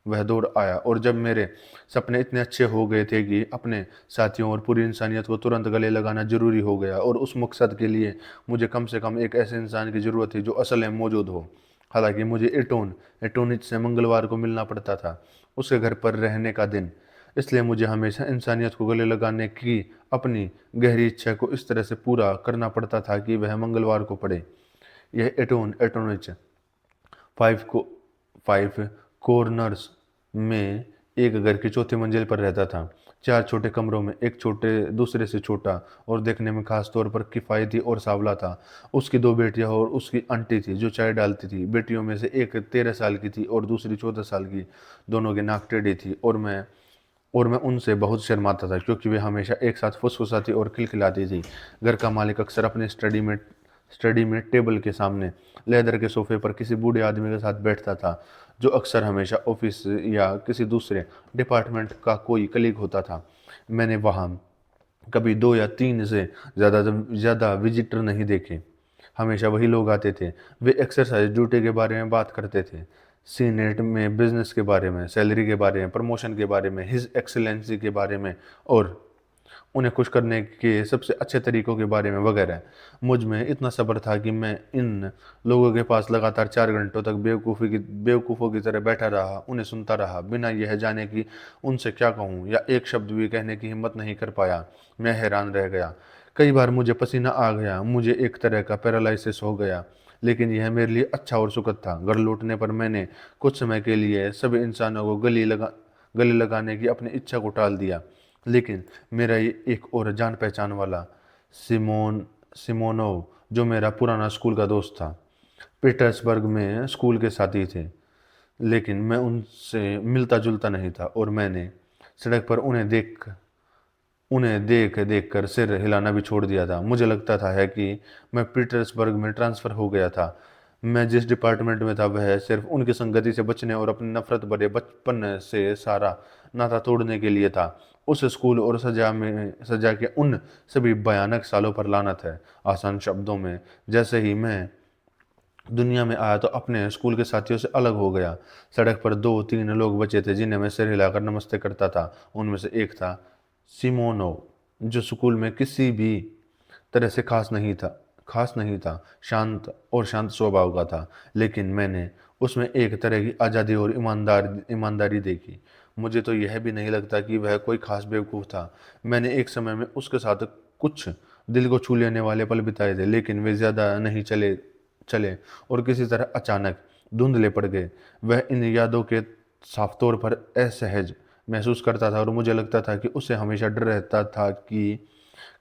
Speaker 1: वह दौड़ आया। और जब मेरे सपने इतने अच्छे हो गए थे कि अपने साथियों और पूरी इंसानियत को तुरंत गले लगाना जरूरी हो गया। और उस मकसद के लिए मुझे कम से कम एक ऐसे इंसान की ज़रूरत थी जो असल में मौजूद हो। हालांकि मुझे एटोनिच से मंगलवार को मिलना पड़ता था, उसके घर पर रहने का दिन। इसलिए मुझे हमेशा इंसानियत को गले लगाने की अपनी गहरी इच्छा को इस तरह से पूरा करना पड़ता था कि वह मंगलवार को पड़े। यह एटोनिच फाइव को 5 कॉर्नर्स में एक घर की चौथी मंजिल पर रहता था। 4 छोटे कमरों में एक छोटे दूसरे से छोटा और देखने में खास तौर पर किफ़ायती और सांवला था। उसकी 2 बेटियां और उसकी आंटी थी जो चाय डालती थी। बेटियों में से एक 13 साल की थी और दूसरी 14 साल की। दोनों की नाक टेढ़ी थी और मैं उनसे बहुत शर्माता था, क्योंकि वे हमेशा एक साथ फुसफुसाती और खिलखिलाती थी। घर का मालिक अक्सर अपने स्टडी में टेबल के सामने लेदर के सोफे पर किसी बूढ़े आदमी के साथ बैठता था, जो अक्सर हमेशा ऑफिस या किसी दूसरे डिपार्टमेंट का कोई कलीग होता था। मैंने वहाँ कभी 2 या 3 से ज़्यादा विजिटर नहीं देखे। हमेशा वही लोग आते थे। वे एक्सरसाइज ड्यूटी के बारे में बात करते थे, सीनेट में बिजनेस के बारे में, सैलरी के बारे में, प्रमोशन के बारे में, हिज एक्सीलेंसी के बारे में और उन्हें खुश करने के सबसे अच्छे तरीकों के बारे में वगैरह। मुझ में इतना सब्र था कि मैं इन लोगों के पास लगातार 4 घंटों तक बेवकूफ़ों की तरह बैठा रहा, उन्हें सुनता रहा, बिना यह जाने कि उनसे क्या कहूँ या एक शब्द भी कहने की हिम्मत नहीं कर पाया। मैं हैरान रह गया। कई बार मुझे पसीना आ गया, मुझे एक तरह का पैरालिसिस हो गया, लेकिन यह मेरे लिए अच्छा और सुखद था। घर लौटने पर मैंने कुछ समय के लिए सभी इंसानों को गले लगाने की अपनी इच्छा को टाल दिया। लेकिन मेरा ये एक और जान पहचान वाला सिमोनोव, जो मेरा पुराना स्कूल का दोस्त था, पीटर्सबर्ग में स्कूल के साथी थे, लेकिन मैं उनसे मिलता जुलता नहीं था। और मैंने सड़क पर उन्हें देख देख कर सिर हिलाना भी छोड़ दिया था। मुझे लगता था है कि मैं पीटर्सबर्ग में ट्रांसफ़र हो गया था। मैं जिस डिपार्टमेंट में था वह सिर्फ उनकी संगति से बचने और अपने नफरत भरे बचपन से सारा नाता तोड़ने के लिए था। उस स्कूल और सजा के उन सभी भयानक सालों पर लानत है। आसान शब्दों में, जैसे ही मैं दुनिया में आया तो अपने स्कूल के साथियों से अलग हो गया। सड़क पर 2-3 लोग बचे थे जिन्हें मैं सिर हिलाकर नमस्ते करता था। उनमें से एक था सिमोनो, जो स्कूल में किसी भी तरह से खास नहीं था, शांत स्वभाव का था। लेकिन मैंने उसमें एक तरह की आज़ादी और ईमानदारी देखी। मुझे तो यह भी नहीं लगता कि वह कोई खास बेवकूफ़ था। मैंने एक समय में उसके साथ कुछ दिल को छू लेने वाले पल बिताए थे, लेकिन वे ज़्यादा नहीं चले और किसी तरह अचानक धुंधले पड़ गए। वह इन यादों के साफ तौर पर असहज महसूस करता था और मुझे लगता था कि उसे हमेशा डर रहता था कि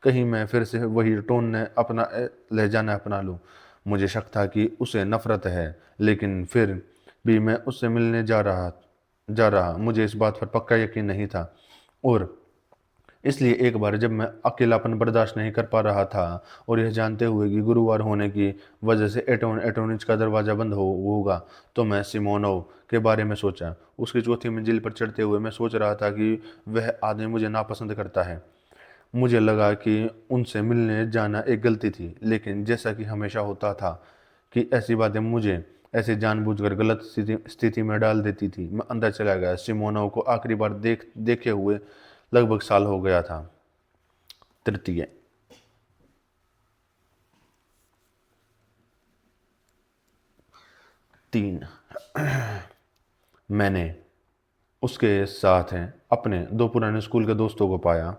Speaker 1: कहीं मैं फिर से वही टोन ने अपना लहजा न अपना लूँ। मुझे शक था कि उसे नफ़रत है, लेकिन फिर भी मैं उससे मिलने जा रहा मुझे इस बात पर पक्का यकीन नहीं था। और इसलिए एक बार जब मैं अकेलापन बर्दाश्त नहीं कर पा रहा था और यह जानते हुए कि गुरुवार होने की वजह से एटोनिज का दरवाज़ा बंद होगा, तो मैं सिमोनोव के बारे में सोचा। उसकी चौथी मंजिल पर चढ़ते हुए मैं सोच रहा था कि वह आदमी मुझे नापसंद करता है। मुझे लगा कि उनसे मिलने जाना एक गलती थी, लेकिन जैसा कि हमेशा होता था कि ऐसी बातें मुझे ऐसे जानबूझकर गलत स्थिति में डाल देती थी। मैं अंदर चला गया। सिमोनोव को आखिरी बार देखे हुए लगभग साल हो गया था। तृतीय। तीन। मैंने उसके साथ अपने दो पुराने स्कूल के दोस्तों को पाया।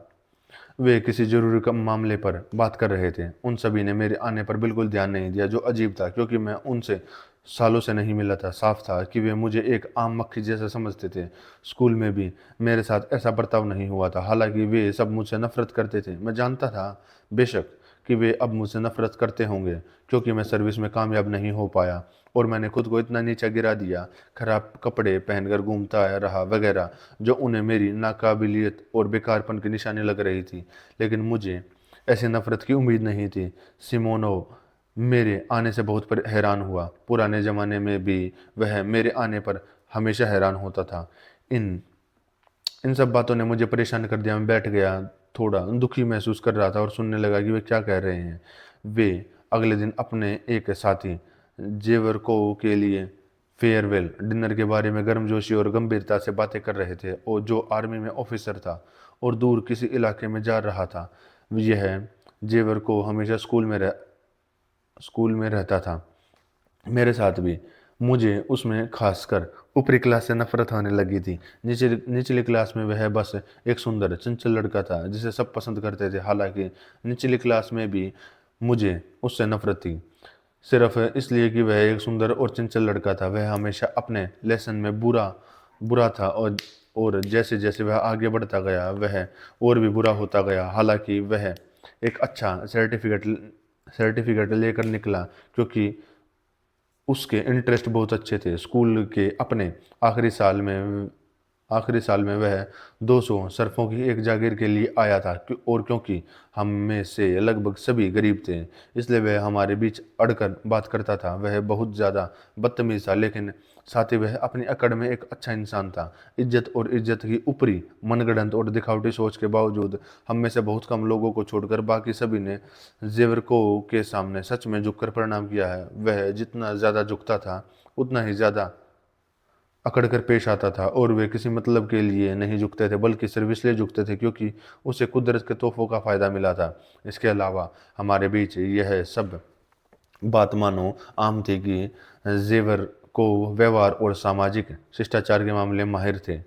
Speaker 1: वे किसी जरूरी कम मामले पर बात कर रहे थे। उन सभी ने मेरे आने पर बिल्कुल ध्यान नहीं दिया, जो अजीब था क्योंकि मैं उनसे सालों से नहीं मिला था। साफ था कि वे मुझे एक आम मक्खी जैसा समझते थे। स्कूल में भी मेरे साथ ऐसा बर्ताव नहीं हुआ था, हालांकि वे सब मुझसे नफरत करते थे। मैं जानता था बेशक कि वे अब मुझसे नफरत करते होंगे क्योंकि मैं सर्विस में कामयाब नहीं हो पाया और मैंने खुद को इतना नीचा गिरा दिया, खराब कपड़े पहनकर घूमता रहा वगैरह, जो उन्हें मेरी नाकाबिलियत और बेकारपन की निशानी लग रही थी। लेकिन मुझे ऐसी नफरत की उम्मीद नहीं थी। सिमोनोव मेरे आने से बहुत हैरान हुआ। पुराने ज़माने में भी वह मेरे आने पर हमेशा हैरान होता था। इन इन सब बातों ने मुझे परेशान कर दिया। मैं बैठ गया, थोड़ा दुखी महसूस कर रहा था और सुनने लगा कि वे क्या कह रहे हैं। वे अगले दिन अपने एक साथी जेवरको के लिए फेयरवेल डिनर के बारे में गर्मजोशी और गंभीरता से बातें कर रहे थे, और जो आर्मी में ऑफिसर था और दूर किसी इलाके में जा रहा था। यह जेवरको हमेशा स्कूल में रहता था, मेरे साथ भी। मुझे उसमें खासकर ऊपरी क्लास से नफरत होने लगी थी। निचली क्लास में वह बस एक सुंदर चंचल लड़का था जिसे सब पसंद करते थे। हालांकि निचली क्लास में भी मुझे उससे नफरत थी, सिर्फ इसलिए कि वह एक सुंदर और चंचल लड़का था। वह हमेशा अपने लेसन में बुरा बुरा था, और जैसे जैसे वह आगे बढ़ता गया वह और भी बुरा होता गया। हालांकि वह एक अच्छा सर्टिफिकेट लेकर निकला क्योंकि उसके इंटरेस्ट बहुत अच्छे थे। स्कूल के अपने आखिरी साल में वह 200 सरफों की एक जागीर के लिए आया था, और क्योंकि हम में से लगभग सभी गरीब थे, इसलिए वह हमारे बीच अड़कर बात करता था। वह बहुत ज़्यादा बदतमीज था, लेकिन साथ ही वह अपनी अकड़ में एक अच्छा इंसान था। इज्जत और इज्जत की ऊपरी मनगढ़ंत और दिखावटी सोच के बावजूद हम में से बहुत कम लोगों को छोड़कर बाकी सभी ने जेवरको के सामने सच में झुककर प्रणाम किया है। वह जितना ज़्यादा झुकता था उतना ही ज़्यादा अकड़ कर पेश आता था, और वे किसी मतलब के लिए नहीं झुकते थे बल्कि सिर्फ इसलिए झुकते थे क्योंकि उसे कुदरत के तोहफों का फ़ायदा मिला था। इसके अलावा हमारे बीच यह सब बात मानो आम थी कि जेवर को व्यवहार और सामाजिक शिष्टाचार के मामले में माहिर थे।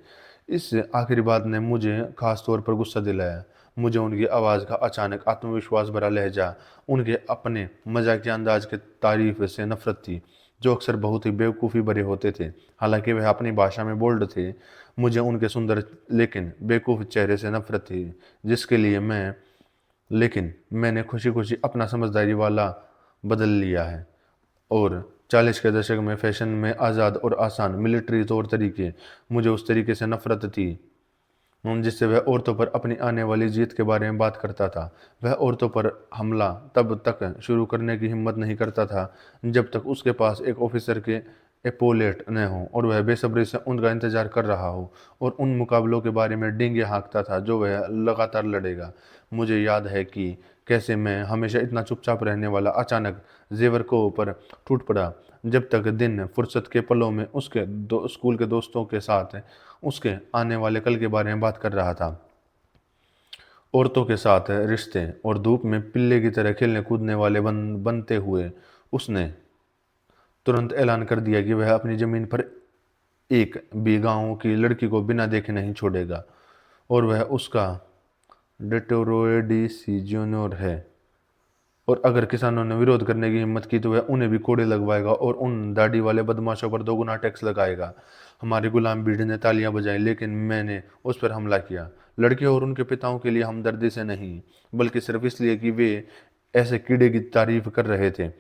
Speaker 1: इस आखिरी बात ने मुझे खास तौर पर गुस्सा दिलाया। मुझे उनकी आवाज़ का अचानक आत्मविश्वास भरा लहजा, उनके अपने मजाकिया अंदाज के तारीफ से नफरत थी, जो अक्सर बहुत ही बेवकूफ़ी भरे होते थे। हालांकि वह अपनी भाषा में बोल्ड थे। मुझे उनके सुंदर लेकिन बेवकूफ़ चेहरे से नफरत थी, जिसके लिए मैंने खुशी खुशी अपना समझदारी वाला बदल लिया है। और 40 के दशक में फैशन में आज़ाद और आसान मिलिट्री तौर तरीके, मुझे उस तरीके से नफरत थी जिससे वह औरतों पर अपनी आने वाली जीत के बारे में बात करता था। वह औरतों पर हमला तब तक शुरू करने की हिम्मत नहीं करता था जब तक उसके पास एक ऑफिसर के एपोलेट न हो और वह बेसब्री से उनका इंतजार कर रहा हो, और उन मुकाबलों के बारे में डींगे हाँकता था जो वह लगातार लड़ेगा। मुझे याद है कि कैसे मैं हमेशा इतना चुपचाप रहने वाला अचानक जेवर को पर टूट पड़ा, जब तक दिन फुर्सत के पलों में उसके स्कूल के दोस्तों के साथ उसके आने वाले कल के बारे में बात कर रहा था। औरतों के साथ रिश्ते और धूप में पिल्ले की तरह खेलने कूदने वाले बनते हुए उसने तुरंत ऐलान कर दिया कि वह अपनी ज़मीन पर एक भी गांव की लड़की को बिना देखे नहीं छोड़ेगा, और वह उसका डेटोरोएडी सीजोनोर है। और अगर किसानों ने विरोध करने की हिम्मत की तो वह उन्हें भी कोड़े लगवाएगा और उन दाढ़ी वाले बदमाशों पर दोगुना टैक्स लगाएगा। हमारी गुलाम भीड़ ने तालियां बजाई, लेकिन मैंने उस पर हमला किया। लड़कियों और उनके पिताओं के लिए हमदर्दी से नहीं, बल्कि सिर्फ इसलिए कि वे ऐसे कीड़े की तारीफ कर रहे थे।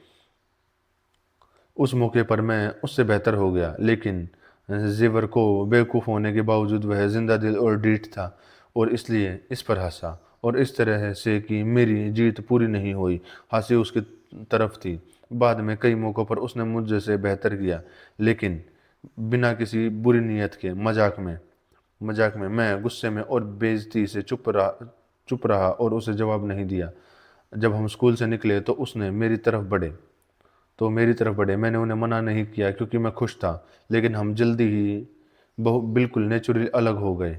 Speaker 1: उस मौके पर मैं उससे बेहतर हो गया, लेकिन जेवर को बेवकूफ़ होने के बावजूद वह जिंदा दिल और ढीठ था, और इसलिए इस पर हंसा। और इस तरह से कि मेरी जीत पूरी नहीं हुई, हंसी उसकी तरफ थी। बाद में कई मौक़ों पर उसने मुझ से बेहतर किया, लेकिन बिना किसी बुरी नीयत के। मजाक में मैं गुस्से में और बेइज्जती से चुप रहा और उसे जवाब नहीं दिया। जब हम स्कूल से निकले तो मेरी तरफ बढ़े। मैंने उन्हें मना नहीं किया क्योंकि मैं खुश था, लेकिन हम जल्दी ही बिल्कुल नेचुरली अलग हो गए।